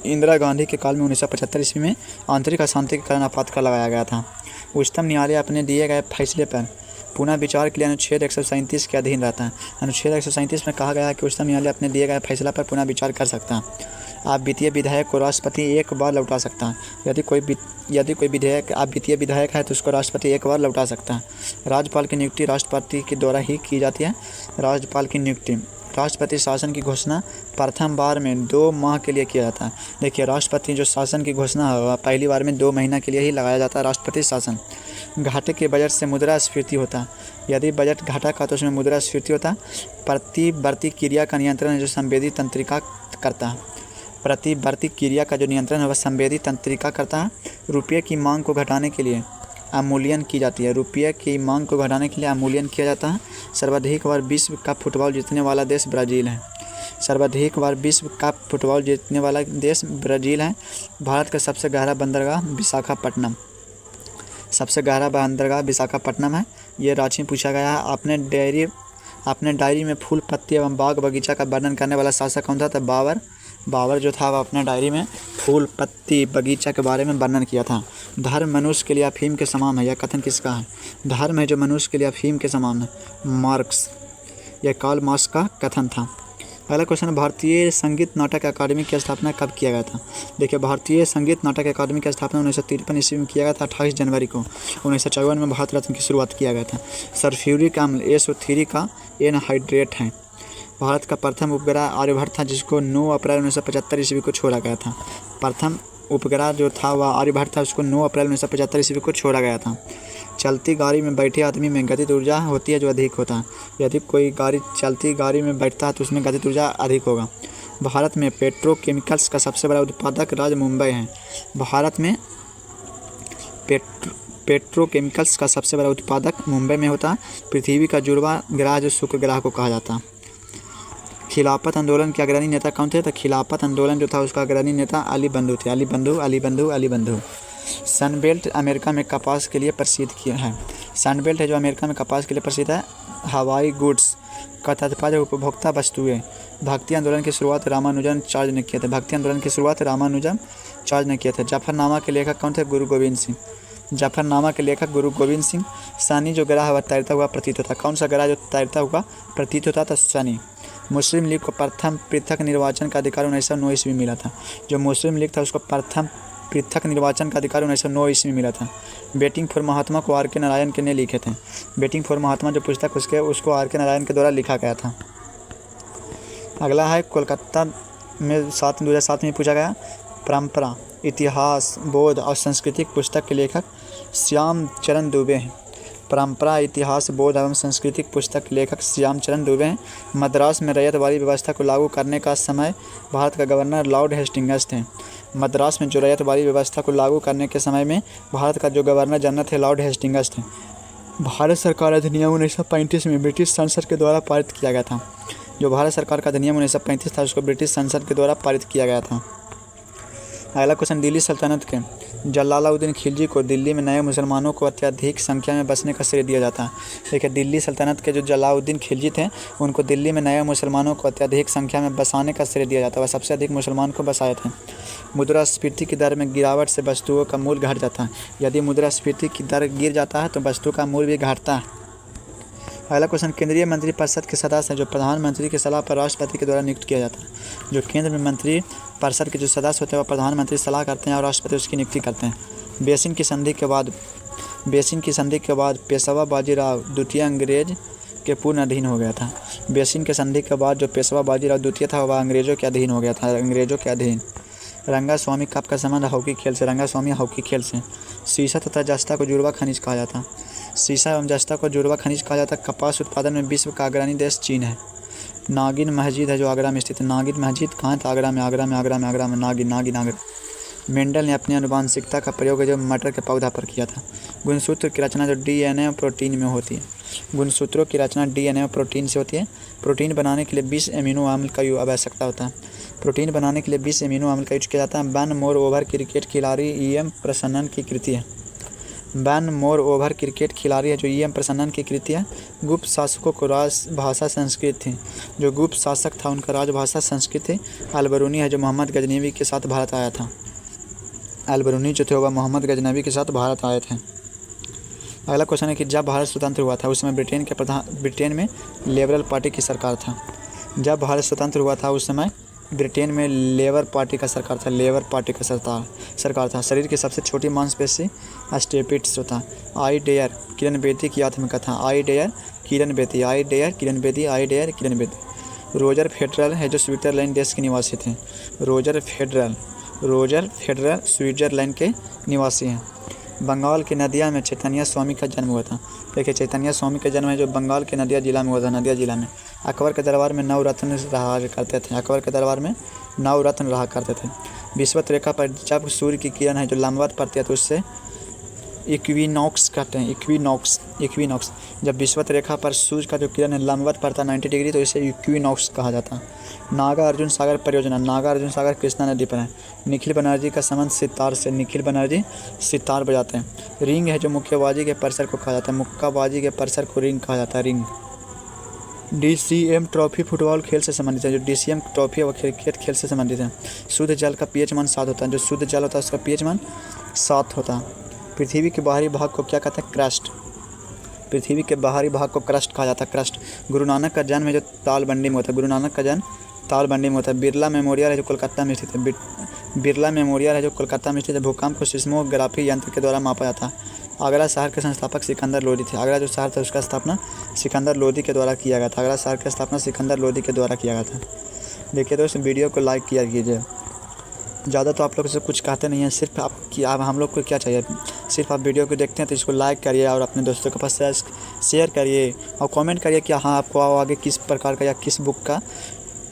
इंदिरा गांधी के काल में 1975 ईस्वी में आंतरिक अशांति के कारण आपातकाल लगाया गया था। उच्चतम न्यायालय अपने दिए गए फैसले पर पुनः विचार के लिए अनुच्छेद 137 के अधीन रहता है। अनुच्छेद 137 में कहा गया है कि उच्चतम न्यायालय अपने दिए गए फैसला पर पुनः विचार कर सकता है। आप वित्तीय विधायक को राष्ट्रपति एक बार लौटा सकता है। यदि कोई विधेयक आप वित्तीय विधायक है तो उसको राष्ट्रपति एक बार लौटा सकता है। राज्यपाल की नियुक्ति राष्ट्रपति के द्वारा ही की जाती है। राज्यपाल की नियुक्ति राष्ट्रपति शासन की घोषणा प्रथम बार में 2 माह के लिए किया जाता है। देखिए, राष्ट्रपति जो शासन की घोषणा है पहली बार में 2 महीना के लिए ही लगाया जाता है राष्ट्रपति शासन। घाटे के बजट से मुद्रास्फीति होता है। यदि बजट घाटा का तो उसमें मुद्रास्फीति होता है। प्रतिवर्ती क्रिया का नियंत्रण है जो संवेदी तंत्रिका करता है। प्रतिवर्ती क्रिया का जो नियंत्रण है वह संवेदी तंत्रिका करता है। रुपये की मांग को घटाने के लिए अवमूल्यन की जाती है। रुपये की मांग को घटाने के लिए अवमूल्यन किया जाता है। सर्वाधिक बार विश्व कप फुटबॉल जीतने वाला देश ब्राज़ील है। सर्वाधिक बार विश्व कप फुटबॉल जीतने वाला देश ब्राज़ील है। भारत का सबसे गहरा बंदरगाह विशाखापट्टनम। सबसे गहरा बंदरगाह विशाखापट्टनम है। ये रांची में पूछा गया है। अपने डायरी में फूल पत्ती एवं बाग बगीचा का वर्णन करने वाला शासक कौन था? तो बाबर जो था वह अपने डायरी में फूल पत्ती बगीचा के बारे में वर्णन किया था। धर्म मनुष्य के लिए अफीम के समान है, यह कथन किसका है? धर्म है जो मनुष्य के लिए अफीम के समान है, मार्क्स। यह कार्ल मार्क्स का कथन था। अगला क्वेश्चन, भारतीय संगीत नाटक अकादमी की स्थापना कब किया गया था? देखिए, भारतीय संगीत नाटक अकादमी की स्थापना 1953 ईस्वी में किया गया था। 28 जनवरी को 1954 में भारत रत्न की शुरुआत किया गया था। सल्फ्यूरिक अम्ल SO3 का एनहाइड्रेट है। भारत का प्रथम उपग्रह आर्यभट्ट था जिसको 9 अप्रैल 1975 ईस्वी को छोड़ा गया था। प्रथम उपग्रह जो था वह आर्यभट्ट था, उसको 9 अप्रैल 1975 ईस्वी को छोड़ा गया था। चलती गाड़ी में बैठे आदमी में गतिज ऊर्जा होती है जो अधिक होता है। यदि कोई चलती गाड़ी में बैठता है तो उसमें गतिज ऊर्जा अधिक होगा। भारत में पेट्रोकेमिकल्स का सबसे बड़ा उत्पादक राज्य मुंबई है। भारत में पेट्रोकेमिकल्स का सबसे बड़ा उत्पादक मुंबई में होता है। पृथ्वी का जुड़वा ग्रह जो शुक्र ग्रह को कहा जाता है। खिलाफत आंदोलन के अग्रणी नेता कौन थे? तो खिलाफत आंदोलन जो था उसका अग्रणी नेता अली बंधु थे। अली बंधु। सनबेल्ट अमेरिका में कपास के लिए प्रसिद्ध है। सनबेल्ट है जो अमेरिका में कपास के लिए प्रसिद्ध है। हवाई गुड्स का तात्पर्य उपभोक्ता वस्तुएं। भक्ति आंदोलन की शुरुआत रामानुजाचार्य ने किए थे। भक्ति आंदोलन की शुरुआत रामानुजाचार्य ने किए थे। जफरनामा के लेखक कौन थे? गुरु गोविंद सिंह। जफरनामा के लेखक गुरु गोविंद सिंह। शनि जो ग्रह हुआ तैरता हुआ प्रतीत होता, कौन सा ग्रह जो तैरता हुआ प्रतीत होता था? शनि। मुस्लिम लीग को प्रथम पृथक निर्वाचन का अधिकार 1909 ईस्वी में मिला था। जो मुस्लिम लीग था उसको प्रथम पृथक निर्वाचन का अधिकार 1909 ईस्वी में मिला था। बेटिंग फॉर महात्मा को आर के नारायण के ने लिखे थे। बेटिंग फॉर महात्मा जो पुस्तक उसको आर के नारायण के द्वारा लिखा गया था। अगला है कोलकाता में 2007 में पूछा गया। परंपरा, इतिहास, बोध और सांस्कृतिक पुस्तक के लेखक श्याम चरण दुबे हैं। परंपरा, इतिहास, बोध एवं सांस्कृतिक पुस्तक के लेखक श्याम चरण दुबे हैं। मद्रास में रैयतवाड़ी व्यवस्था को लागू करने का समय भारत का गवर्नर लॉर्ड हेस्टिंग्स थे। मद्रास में जो रैयतवाड़ी व्यवस्था को लागू करने के समय में भारत का जो गवर्नर जनरल थे लॉर्ड हेस्टिंग्स थे। भारत सरकार अधिनियम 1935 में ब्रिटिश संसद के द्वारा पारित किया गया था। जो भारत सरकार का अधिनियम 1935 था उसको ब्रिटिश संसद के द्वारा पारित किया गया था। अगला क्वेश्चन, दिल्ली सल्तनत के जलालुद्दीन खिलजी को दिल्ली में नए मुसलमानों को अत्यधिक संख्या में बसने का श्रेय दिया जाता है। देखिए, दिल्ली सल्तनत के जो जलालुद्दीन खिलजी थे उनको दिल्ली में नए मुसलमानों को अत्यधिक संख्या में बसाने का श्रेय दिया जाता है। वह सबसे अधिक मुसलमान को बसाए थे। मुद्रास्फीति की दर में गिरावट से वस्तुओं का मूल्य घट जाता है। यदि मुद्रास्फीति की दर गिर जाता है तो वस्तु का मूल्य भी घटता है। अगला क्वेश्चन, केंद्रीय मंत्रिपरिषद के सदस्य हैं जो प्रधानमंत्री की सलाह पर राष्ट्रपति के द्वारा नियुक्त किया जाता है। जो केंद्र में मंत्रिपरिषद के जो सदस्य होते हैं वह प्रधानमंत्री सलाह करते हैं और राष्ट्रपति उसकी नियुक्ति करते हैं। बेसिन की संधि के बाद पेशवा बाजीराव द्वितीय अंग्रेज के पूर्ण अधीन हो गया था। बेसिन के संधि के बाद जो पेशवा बाजीराव द्वितीय था वह अंग्रेजों के अधीन हो गया था, अंग्रेजों के अधीन। रंगास्वामी कप का संबंध हॉकी खेल से। रंगास्वामी हॉकी खेल से। सीसा तथा जस्ता को जुड़वा खनिज कहा जाता है। सीसा एवं जस्ता को जुड़वा खनिज कहा जाता है। कपास उत्पादन में विश्व का अग्रणी देश चीन है। नागिन मस्जिद है जो आगरा में स्थित है। नागिन मस्जिद कहाँ है? आगरा में नागिन आगरा। मेंडल ने अपनी आनुवांशिकता का प्रयोग जो मटर के पौधा पर किया था। गुणसूत्र की रचना जो डीएनए और प्रोटीन में होती है। गुणसूत्रों की रचना डीएनए और प्रोटीन से होती है। प्रोटीन बनाने के लिए 20 एमिनो अम्ल का आवश्यकता होता है। प्रोटीन बनाने के लिए 20 एमिनो अम्ल का यूज किया जाता है। बैन मोर ओवर क्रिकेट खिलाड़ी ईएम प्रसन्नन की कृति है। बैन मोर ओवर क्रिकेट खिलाड़ी है जो ईएम प्रसन्नन की कृति है। गुप्त शासकों को राजभाषा संस्कृत थी। जो गुप्त शासक था उनका राजभाषा संस्कृत थी। अलबरूनी है जो मोहम्मद गजनवी के साथ भारत आया था। अलबरूनी जो थे वह मोहम्मद गजनवी के साथ भारत आए थे। अगला क्वेश्चन है कि जब भारत स्वतंत्र हुआ था उस समय ब्रिटेन में लिबरल पार्टी की सरकार था। जब भारत स्वतंत्र हुआ था उस समय ब्रिटेन में लेबर पार्टी का सरकार था। लेबर पार्टी का सरकार था। शरीर की सबसे छोटी मांसपेशी स्टेपिट्स होता। आई डेयर किरण बेदी की आत्मकथा। I dare Kiran Bedi. Roger Federer है जो स्विट्जरलैंड देश के निवासी थे। रोजर फेडरल स्विट्जरलैंड के निवासी हैं। बंगाल की नदिया में चैतन्य स्वामी का जन्म हुआ था। देखिए, चैतन्य स्वामी का जन्म है जो बंगाल के नदिया जिला में हुआ था। नदिया जिला में अकबर के दरबार में 9 रत्न रहा करते थे। विषुवत रेखा पर जब सूर्य की किरण है जो लंबवत पड़ती है तो उससे इक्विनॉक्स कहते हैं। इक्विनॉक्स जब विषुवत रेखा पर सूर्य का जो किरण है लंबवत पड़ता है 90 डिग्री तो इसे इक्विनॉक्स कहा जाता है। नागा अर्जुन सागर परियोजना। नागा अर्जुन सागर कृष्णा नदी पर है। निखिल बनर्जी का संबंध सितार से। निखिल बनर्जी सितार बजाते हैं। रिंग है जो मुक्केबाजी के परिसर को कहा जाता है। मुक्केबाजी के परिसर को रिंग कहा जाता है। रिंग। DCM ट्रॉफी फुटबॉल खेल से संबंधित है। जो DCM ट्रॉफी है वह क्रिकेट खेल से संबंधित है। शुद्ध जल का pH मान 7 होता है। जो शुद्ध जल होता है उसका pH मान 7 होता है। पृथ्वी के बाहरी भाग को क्या कहते हैं? क्रस्ट। पृथ्वी के बाहरी भाग को क्रस्ट कहा जाता है। क्रस्ट। गुरु नानक का जन्म है जो तालबंडी में होता है। गुरु नानक का जन्म तालबंडी में होता है। बिरला मेमोरियल है जो कोलकाता में स्थित है। बिरला मेमोरियल है जो कोलकाता में स्थित है। भूकंप को सिस्मोग्राफी यंत्र के द्वारा मापा जाता है। आगरा शहर के संस्थापक सिकंदर लोदी थे। आगरा जो शहर था उसका स्थापना सिकंदर लोदी के द्वारा किया गया था। आगरा शहर की स्थापना सिकंदर लोदी के द्वारा किया गया था। देखिए दोस्तों, वीडियो को लाइक किया कीजिए। ज़्यादा तो आप लोग से कुछ कहते नहीं हैं, सिर्फ आप हम लोग को क्या चाहिए, सिर्फ आप वीडियो को देखते हैं तो इसको लाइक करिए और अपने दोस्तों के पास शेयर करिए और कमेंट करिए कि हाँ आपको आगे किस प्रकार का या किस बुक का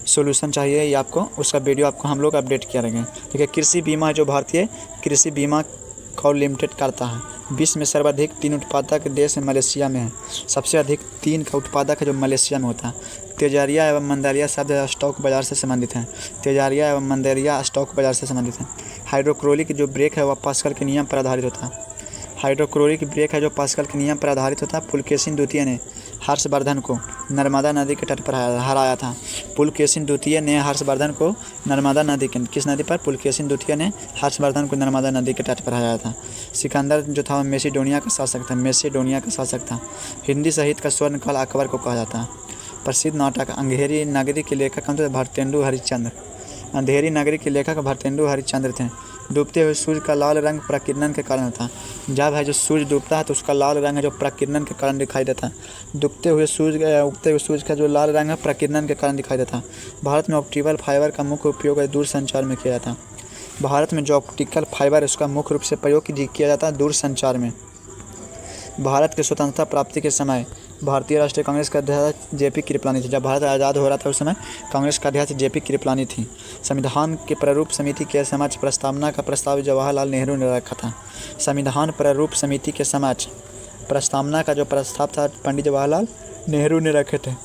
सॉल्यूशन चाहिए या आपको उसका वीडियो आपको हम लोग अपडेट किया रहेंगे। ठीक है। कृषि बीमा जो भारतीय कृषि बीमा कॉल लिमिटेड करता है। विश्व में सर्वाधिक 3 उत्पादक देश मलेशिया में है। सबसे अधिक 3 का उत्पादक है जो मलेशिया में होता है। तेजारिया एवं मंदेरिया शब्द स्टॉक बाजार से संबंधित हैं। तेजारिया एवं मंदेरिया स्टॉक बाजार से संबंधित हैं। हाइड्रोक्लोरिक जो ब्रेक है वह पास्कल के नियम पर आधारित होता है। हाइड्रोक्लोरिक ब्रेक है जो पास्कल के नियम पर आधारित होता है। पुलकेशिन द्वितीय ने हर्षवर्धन को नर्मदा नदी के तट पर हराया था। पुलकेशिन द्वितीय ने हर्षवर्धन को नर्मदा नदी के किस नदी पर? पुलकेशिन द्वितीय ने हर्षवर्धन को नर्मदा नदी के तट पर हराया था। सिकंदर जो था मैसिडोनिया का शासक था। हिंदी साहित्य का स्वर्ण काल अकबर को कहा जाता है। प्रसिद्ध नाटक अंधेरी नगरी के लेखक कौन थे? भरतेंदु हरिश्चंद्र। अंधेरी नगरी के लेखक भरतेंदु हरिश्चंद्र थे। डूबते हुए सूर्य का लाल रंग प्रकीर्णन के कारण होता है। जब है जो सूर्य डूबता है तो उसका लाल रंग है जो प्रकीर्णन के कारण दिखाई देता है। उगते हुए सूर्य का जो लाल रंग है प्रकीर्णन के कारण दिखाई देता है। भारत में ऑप्टिकल फाइबर का मुख्य उपयोग दूरसंचार में किया जाता है। भारत में जो ऑप्टिकल फाइबर उसका मुख्य रूप से प्रयोग किया जाता है दूरसंचार में। भारत की स्वतंत्रता प्राप्ति के समय भारतीय राष्ट्रीय कांग्रेस का अध्यक्ष जेपी कृपलानी थी। जब भारत आज़ाद हो रहा था उस समय कांग्रेस का अध्यक्ष जेपी कृपलानी थी। संविधान के प्रारूप समिति के समक्ष प्रस्तावना का प्रस्ताव जवाहरलाल नेहरू ने रखा था। संविधान प्रारूप समिति के समक्ष प्रस्तावना का जो प्रस्ताव था पंडित जवाहरलाल नेहरू ने रखे थे।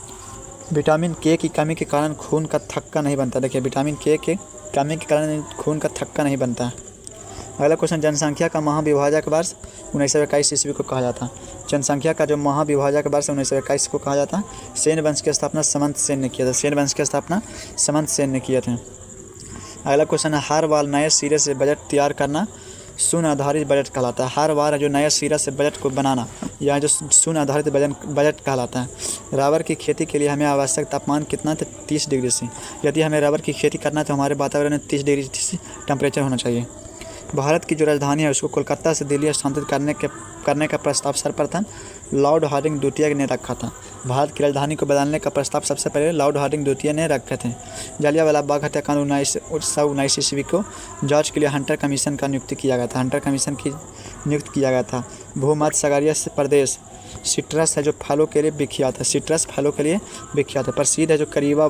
विटामिन के की कमी के कारण खून का थक्का नहीं बनता। देखिए विटामिन के कमी के कारण खून का थक्का नहीं बनता। अगला क्वेश्चन, जनसंख्या का महाविभाजक वर्ष 1921 ईस्वी को कहा जाता है। जनसंख्या का जो महाविभाजक वर्ष 1921 को कहा जाता है। सेन वंश की स्थापना समंत सेन ने किया था। सेन वंश की स्थापना समंत सेन ने किए थे। अगला क्वेश्चन है, हर बार नए सिरे से बजट तैयार करना शून्य आधारित बजट कहलाता है। हर बार जो नया सिरा से बजट को बनाना या जो शून्य आधारित बजट कहलाता है। रबर की खेती के लिए हमें आवश्यक तापमान कितना है? 30 डिग्री से। यदि हमें रबर की खेती करना है तो हमारे वातावरण में 30 डिग्री टेम्परेचर होना चाहिए। भारत की जो राजधानी है उसको कोलकाता से दिल्ली स्थानांतरित करने का प्रस्ताव सर्वप्रथम लॉर्ड हार्डिंग द्वितीय ने रखा था। भारत की राजधानी को बदलने का प्रस्ताव सबसे पहले लॉर्ड हार्डिंग द्वितीय ने रखे थे। जलियांवाला बाग हत्याकांड 1919 ईस्वी को जांच के लिए हंटर कमीशन का नियुक्ति किया गया था। हंटर कमीशन की नियुक्त किया गया था। भूमध्य सागरीय प्रदेश सिट्रस है जो फलों के लिए विख्यात है। सिट्रस फलों के लिए विख्यात है। प्रसिद्ध है जो करीवा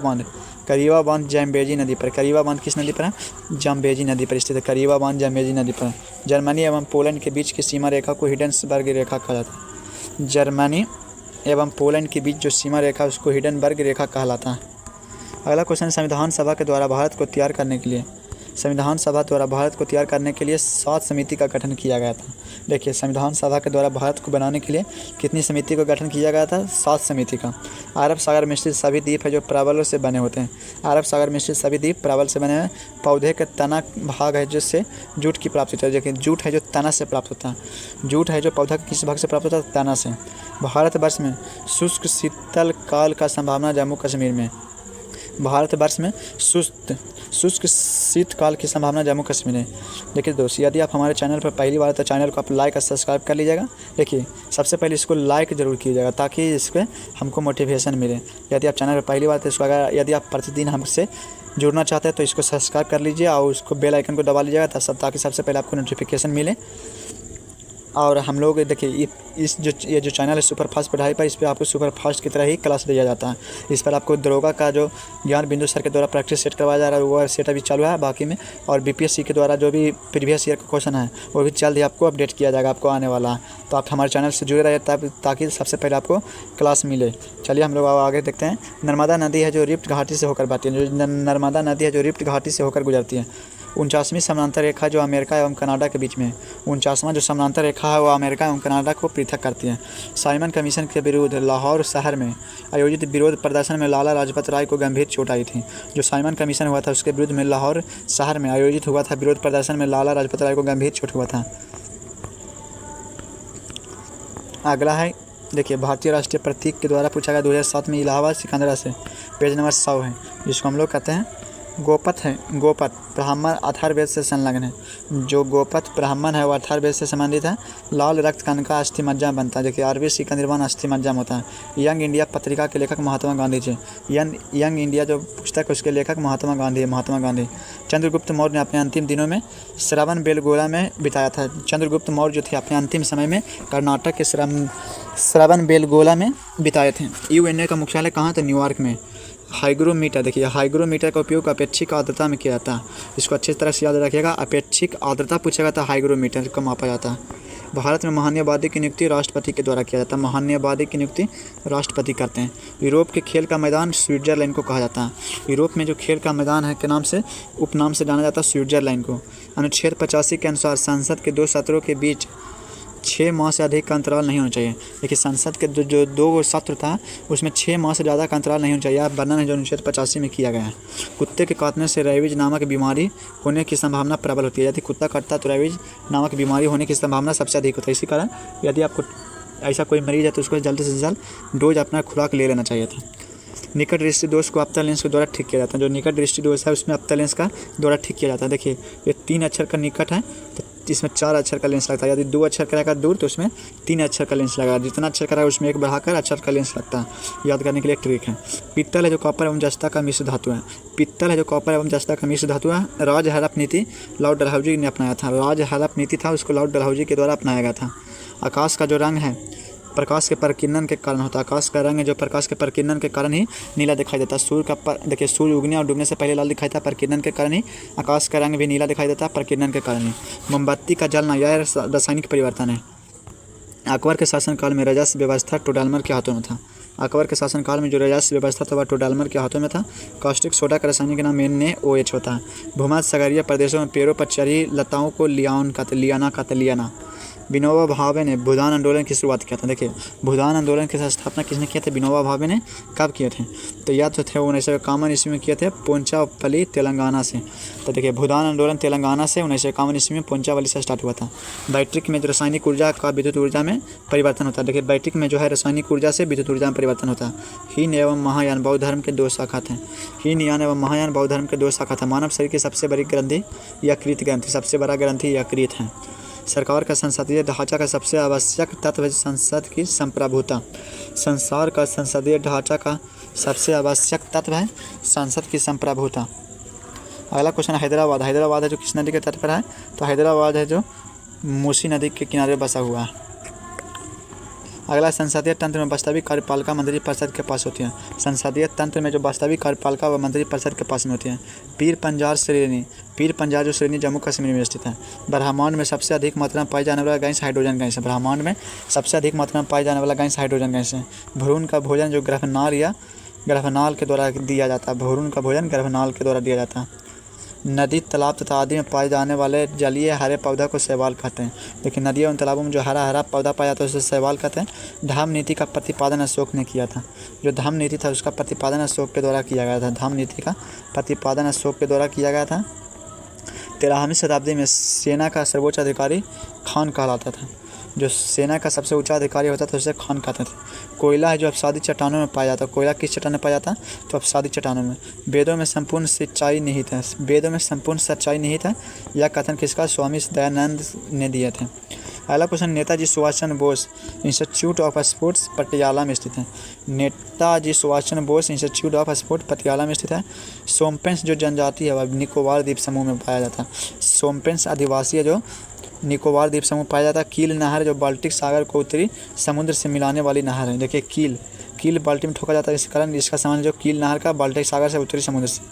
बांध जाम्बेजी नदी पर। करीवा बांध किस नदी पर है? जाम्बेजी नदी पर स्थित है। करीवा बांध जाम्बेजी नदी पर। जर्मनी एवं पोलैंड के बीच की सीमा रेखा को हिंडनबर्ग रेखा कहा जाता है। जर्मनी एवं पोलैंड के बीच जो सीमा रेखा उसको हिंडनबर्ग रेखा कहलाता है। अगला क्वेश्चन, संविधान सभा के द्वारा भारत को तैयार करने के लिए 7 समिति का गठन किया गया था। देखिए संविधान सभा के द्वारा भारत को बनाने के लिए कितनी समिति का गठन किया गया था? 7 समिति का। अरब सागर मिश्रित सभी द्वीप है जो प्रावल्यों से बने होते हैं। अरब सागर मिश्रित सभी द्वीप प्रावल से बने हैं। पौधे के तना भाग है जिससे जूट की प्राप्ति होती है। देखिए जूट है जो तना से प्राप्त होता है। जूट है जो पौधा किस भाग से प्राप्त होता है? तना से। भारतवर्ष में शुष्क शीतल काल का संभावना जम्मू कश्मीर में। भारतवर्ष में शुष्क शीतकाल की संभावना जम्मू कश्मीर है। देखिए दोस्तों, यदि आप हमारे चैनल पर पहली बार तो चैनल को आप लाइक और सब्सक्राइब कर लीजिएगा। देखिए सबसे पहले इसको लाइक ज़रूर कीजिएगा ताकि इसके हमको मोटिवेशन मिले। यदि आप चैनल पर पहली बार तो इसको अगर यदि आप प्रतिदिन हमसे जुड़ना चाहते हैं तो इसको सब्सक्राइब कर लीजिए और उसको बेल आइकन को दबा लीजिएगा ताकि सबसे पहले आपको नोटिफिकेशन मिले। और हम लोग देखिए ये जो चैनल है सुपर फास्ट पढ़ाई पर, इस पर आपको सुपर फास्ट की तरह ही क्लास दिया जाता है। इस पर आपको दरोगा का जो ज्ञान बिंदु सर के द्वारा प्रैक्टिस सेट करवाया जा रहा है वो सेट अभी चालू है बाकी में। और बीपीएससी के द्वारा जो भी प्रीवियस ईयर का क्वेश्चन है वो भी जल्द ही आपको अपडेट किया जाएगा, आपको आने वाला है। तो आप हमारे चैनल से जुड़े रहिए ताकि सबसे पहले आपको क्लास मिले। चलिए हम लोग आगे देखते हैं। नर्मदा नदी है जो रिफ्ट घाटी से होकर बहती है। जो नर्मदा नदी है जो रिफ्ट घाटी से होकर गुजरती है। 49वीं समानांतर रेखा जो अमेरिका एवं कनाडा के बीच में है। 49वां जो समानांतर रेखा है वो अमेरिका एवं कनाडा को पृथक करती है। साइमन कमीशन के विरुद्ध लाहौर शहर में आयोजित विरोध प्रदर्शन में लाला लाजपत राय को गंभीर चोट आई थी। जो साइमन कमीशन हुआ था उसके विरुद्ध में लाहौर शहर में आयोजित हुआ था विरोध प्रदर्शन में लाला लाजपत राय को गंभीर चोट हुआ था। अगला है देखिए भारतीय राष्ट्रीय प्रतीक के द्वारा पूछा गया 2007 में इलाहाबाद सिकंदरा से। पेज नंबर 100 है जिसको हम लोग कहते हैं गोपथ है। गोपथ ब्राह्मण अथर्ववेद से संलग्न है। जो गोपथ ब्राह्मण है वो अथर्ववेद से संबंधित है। लाल रक्त कण का अस्थि मज्जा बनता है। देखिए आरबीसी का निर्माण अस्थि मज्जा में होता है। यंग इंडिया पत्रिका के लेखक महात्मा गांधी जी। यंग इंडिया जो पुस्तक है उसके लेखक महात्मा गांधी है। महात्मा गांधी चंद्रगुप्त मौर्य ने अपने अंतिम दिनों में श्रवण बेलगोला में बिताया था। चंद्रगुप्त मौर्य जो थे अपने अंतिम समय में कर्नाटक के श्रवण बेलगोला में बिताए थे। यूएनए का मुख्यालय कहाँ था? न्यूयॉर्क में। हाइग्रोमीटर देखिए हाइग्रोमीटर का उपयोग अपेक्षिक आर्द्रता में किया जाता है। इसको अच्छी तरह से याद रखिएगा। अपेक्षिक आर्द्रता पूछेगा तो हाइग्रोमीटर को मापा जाता है। भारत में महान्यवादी की नियुक्ति राष्ट्रपति के द्वारा किया जाता है। महान्यवादी की नियुक्ति राष्ट्रपति करते हैं। यूरोप के खेल का मैदान स्विट्जरलैंड को कहा जाता है। यूरोप में जो खेल का मैदान है के नाम से उपनाम से जाना जाता है स्विट्जरलैंड को। अनुच्छेद 85 के अनुसार संसद के 2 सत्रों के बीच 6 माह से अधिक का अंतराल नहीं होना चाहिए। देखिए संसद के जो 2 सत्र था उसमें 6 माह से ज़्यादा का अंतराल नहीं होना चाहिए। आप वर्णन है जो अनुच्छेद 85 में किया गया है। कुत्ते के काटने से रेबीज नामक बीमारी होने की संभावना प्रबल होती है। यदि कुत्ता काटता है तो रेबीज नामक बीमारी होने की संभावना सबसे अधिक होती है। इसी कारण यदि आपको ऐसा कोई मरीज है तो उसको जल्द से जल्द डोज अपना खुराक ले लेना चाहिए था। निकट दृष्टि दोष को अपतल लेंस के द्वारा ठीक किया जाता है। जो निकट दृष्टि दोष है उसमें अपतल लेंस का द्वारा ठीक किया जाता है। देखिए ये 3 अक्षर का निकट है तो इसमें 4 अक्षर का लेंस लगता है। यदि 2 अक्षर का रहेगा दूर तो उसमें 3 अक्षर का लेंस लगेगा। जितना अक्षर का रहेगा उसमें 1 बढ़ाकर अक्षर का लेंस लगता है। याद करने के लिए एक ट्रिक है। पित्तल है जो कॉपर एवं जस्ता का मिश्र धातु है। पित्तल है जो कॉपर एवं जस्ता का मिश्र धातु है। राज हड़प नीति लॉर्ड डलहौजी ने अपनाया था। राज हड़प नीति था उसको लॉर्ड डलहौजी के द्वारा अपनाया गया था। आकाश का जो रंग है प्रकाश के प्रकीर्णन के कारण होता है। आकाश का रंग है जो प्रकाश के प्रकीर्णन के कारण ही नीला दिखाई देता है। सूर्य का देखिए सूर्य उगने और डूबने से पहले लाल दिखाई देता है, प्रकीर्णन के कारण ही। आकाश का रंग भी नीला दिखाई देता है, प्रकीर्णन के कारण ही। मोमबत्ती का जलना यह रासायनिक परिवर्तन है। अकबर के शासनकाल में राजस्व व्यवस्था टोडालमर के हाथों में था। अकबर के शासनकाल में जो राजस्व व्यवस्था था वह टोडालमर के हाथों में था। कास्टिक सोडा का रासायनिक नाम NaOH होता है। भूमध्य सागरीय प्रदेशों में पेड़ों पर चढ़ी लताओं को लियाना। विनोबा भावे ने भूदान आंदोलन की शुरुआत किया था। देखिए भूदान आंदोलन की स्थापना किसने किया था? विनोबा भावे ने। कब किए थे? तो या तो थे 1951 ईस्वी में किए थे पोंचापल्ली तेलंगाना से। तो देखिए भूदान आंदोलन तेलंगाना से 1951 ईस्वी में पोंचापल्ली से स्टार्ट हुआ था। बैटरी में जो रासायनिक ऊर्जा का विद्युत ऊर्जा में परिवर्तन होता है। देखिए बैटरी में जो है रासायनिक ऊर्जा से विद्युत ऊर्जा में परिवर्तन होता है। हीन एवं महायान बौद्ध धर्म के 2 शाखा थे। हीन यान एवं महायान बौद्ध धर्म के 2 शाखा था। मानव शरीर की सबसे बड़ी ग्रंथि यकृत ग्रंथि, सबसे बड़ा ग्रंथि यकृत है। सरकार का संसदीय ढांचा का सबसे आवश्यक तत्व है संसद की संप्रभुता। संसार का संसदीय ढांचा का सबसे आवश्यक तत्व है संसद की संप्रभुता। अगला क्वेश्चन हैदराबाद। हैदराबाद है जो किस नदी के तट पर है? तो हैदराबाद है जो मूसी नदी के किनारे बसा हुआ है। अगला संसदीय तंत्र में वास्तविक कार्यपालिका मंत्री परिषद के पास होती है। संसदीय तंत्र में जो वास्तविक कार्यपालिका व मंत्री परिषद के पास में होती है। पीर पंजार श्रेणी, पीर पंजार जो श्रेणी जम्मू कश्मीर में स्थित है। ब्रह्मांड में सबसे अधिक मात्रा में पाई जाने वाला गैस हाइड्रोजन गैस है। ब्रह्मांड में सबसे अधिक मात्रा में पाई जाने वाला गैस हाइड्रोजन गैस है। भ्रूण का भोजन जो गर्भनाल या गर्भनाल के द्वारा दिया जाता है। भ्रूण का भोजन गर्भनाल के द्वारा दिया जाता है। नदी तालाब तथा आदि में पाए जाने वाले जलीय हरे पौधा को शैवाल कहते हैं। देखिए नदियों एवं तालाबों में जो हरा हरा पौधा पाया जाता है उसे शैवाल कहते हैं। धाम नीति का प्रतिपादन अशोक ने किया था। जो धाम नीति था उसका प्रतिपादन अशोक के द्वारा किया गया था। धाम नीति का प्रतिपादन अशोक के द्वारा किया गया था। 13वीं शताब्दी में सेना का सर्वोच्च अधिकारी खान कहलाता था। जो सेना का सबसे ऊंचा अधिकारी होता था उसे खान कहते थे। कोयला है जो अवसादी चट्टानों में पाया जाता है। कोयला किस चट्टान में पाया जाता है? तो अवसादी चट्टानों में। वेदों में संपूर्ण सच्चाई निहित है। वेदों में संपूर्ण सच्चाई निहित है। यह कथन किसका? स्वामी दयानंद ने दिए थे। अगला question Netaji Subhash Chandra Bose Institute of Sports Patiala में स्थित है। Netaji Subhash Chandra Bose Institute of Sports Patiala में स्थित है। सोमपेंस जो जनजाति है वह निकोबार द्वीप समूह में पाया जाता है। सोमपेंस आदिवासी है जो निकोबार द्वीप समूह पाया जाता है। कील नहर जो बाल्टिक सागर को उत्तरी समुद्र से मिलाने वाली नहर है। देखिए कील बाल्टी में ठोका जाता है, इस कारण इसका संबंध जो कील नहर का बाल्टिक सागर से उत्तरी समुद्र से।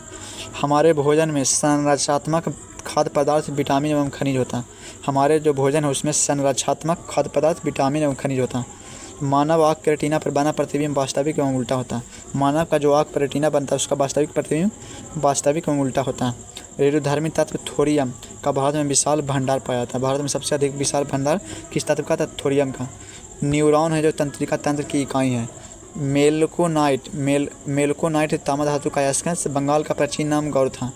हमारे भोजन में संरचनात्मक खाद्य पदार्थ विटामिन एवं खनिज होता है। हमारे जो भोजन है उसमें संरचनात्मक खाद्य पदार्थ विटामिन एवं खनिज होता है। मानव आँख के रेटिना पर बना प्रतिबिंब वास्तविक एवं उल्टा होता है। मानव का जो आँख पर रेटिना बनता है उसका वास्तविक प्रतिबिंब वास्तविक एवं उल्टा होता है। रेडियोधर्मी तत्व थोरियम का भारत में विशाल भंडार पाया जाता है। भारत में सबसे अधिक विशाल भंडार किस तत्व का था? थोरियम का। न्यूरॉन है जो तंत्रिका तंत्र की इकाई है। मेलकोनाइट तामा धातु का अयस्क। बंगाल का प्राचीन नाम गौर था।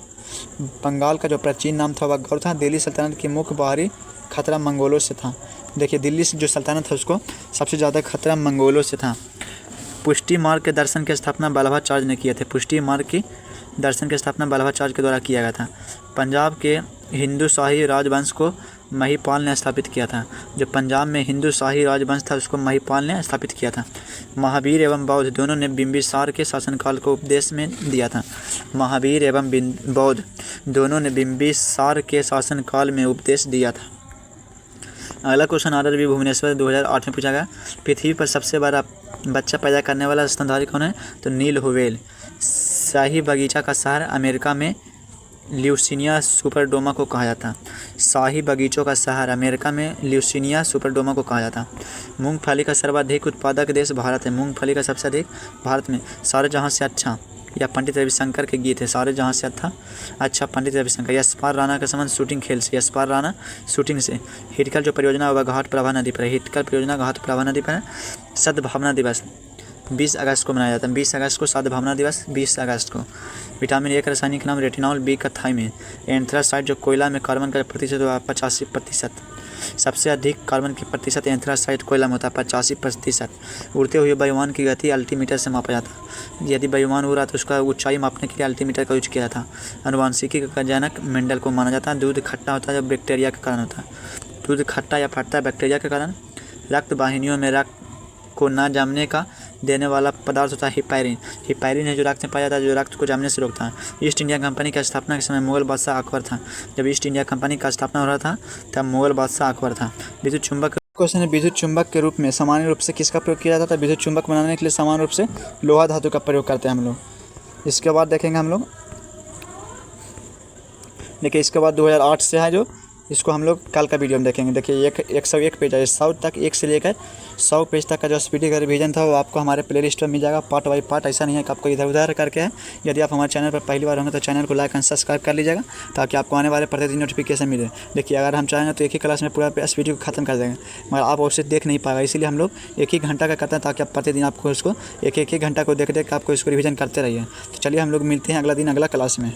बंगाल का जो प्राचीन नाम था वह गौर था। दिल्ली सल्तनत की मुख्य बाहरी खतरा मंगोलों से था। देखिए दिल्ली से जो सल्तनत था उसको सबसे ज़्यादा खतरा मंगोलों से था। पुष्टि मार्ग के दर्शन की स्थापना वल्लभाचार्य ने किए थे। पुष्टि मार्ग की दर्शन की स्थापना वल्लभाचार्य के द्वारा किया गया था। पंजाब के हिंदू शाही राजवंश को महिपाल ने स्थापित किया था। जो पंजाब में हिंदू शाही राजवंश था उसको महिपाल ने स्थापित किया था। महावीर एवं बौद्ध दोनों ने बिंबिसार के शासनकाल को उपदेश में दिया था। महावीर एवं बौद्ध दोनों ने बिंबिसार के शासनकाल में उपदेश दिया था। अगला क्वेश्चन RRB भुवनेश्वर 2008 में पूछा गया। पृथ्वी पर सबसे बड़ा बच्चा पैदा करने वाला स्तनधारी कौन है? तो नील व्हेल। शाही बगीचा का शहर अमेरिका में ल्यूसिनिया सुपरडोमा को कहा जाता है। शाही बगीचों का शहर अमेरिका में ल्यूसिनिया सुपरडोमा को कहा जाता है। मूंगफली का सर्वाधिक उत्पादक देश भारत है। मूंगफली का सबसे अधिक भारत में। सारे जहां से अच्छा या पंडित रविशंकर के गीत है सारे जहाँ से था। अच्छा, पंडित रविशंकर। यशपाल राणा का संबंध शूटिंग खेल से, यशपाल राणा शूटिंग से। हिटकल जो परियोजना होगा घाट प्रभा नदी पर है, हिटकल परियोजना घाट प्रभा नदी पर है। सद्भावना दिवस 20 अगस्त को मनाया जाता है, 20 अगस्त को सद्भावना दिवस 20 अगस्त को। विटामिन ए का रासायनिक नाम रेटिनॉल, बी का थाइमिन। एंथ्रासाइड जो कोयला में कार्बन का प्रतिशत हुआ 85%। सबसे अधिक कार्बन की प्रतिशत एंथ्रासाइड कोयला में होता है 85%। उड़ते हुए वायुयान की गति अल्टीमीटर से मापा जाता है। यदि वायुयान उड़ रहा तो उसका ऊंचाई मापने के लिए अल्टीमीटर का यूज किया था। अनुवांशिकी का जनक मेंडल को माना जाता है। दूध खट्टा होता है जब बैक्टीरिया के कारण होता है। दूध खट्टा या फटता है बैक्टीरिया के कारण। रक्त वाहिनियों में रक्त को न जमने का देने वाला पदार्थ होता है हिपैरिन। हिपैरिन है जो रक्त में पाया जाता है, जो रक्त को जमने से रोकता है। ईस्ट इंडिया कंपनी की स्थापना के समय मुगल बादशाह अकबर था। जब ईस्ट इंडिया कंपनी का स्थापना हो रहा था तब मुगल बादशाह अकबर था। विद्युत चुंबक क्वेश्चन है, विद्युत चुंबक के रूप में सामान्य रूप से किसका प्रयोग किया जाता है? विद्युत चुंबक बनाने के लिए सामान्य रूप से लोहा धातु का प्रयोग करते हैं हम लोग। इसके बाद देखेंगे हम लोग, देखिए इसके बाद 2008 से है जो, इसको हम लोग कल का वीडियो में देखेंगे। देखिए 101 पेज है, 100 तक 1 से लेकर 100 पेज तक का जो स्पीडी का रिवीजन था वो आपको हमारे प्लेलिस्ट में मिल जाएगा पार्ट बाई पार्ट। ऐसा नहीं है कि आपको इधर उधर करके है। यदि आप हमारे चैनल पर पहली बार होंगे तो चैनल को लाइक एंड सब्सक्राइब कर लीजिएगा ताकि आपको आने वाले प्रतिदिन नोटिफिकेशन मिले। देखिए अगर हम चाहें तो एक ही क्लास में पूरा स्पीडी को खत्म कर देंगे, मगर आप उसे देख नहीं पाएगा, इसीलिए हम लोग 1 ही घंटा का करते हैं ताकि आप प्रतिदिन आपको उसको एक घंटा को देख देख आपको इसको रिवीजन करते रहिए। तो चलिए हम लोग मिलते हैं अगला दिन अगला क्लास में।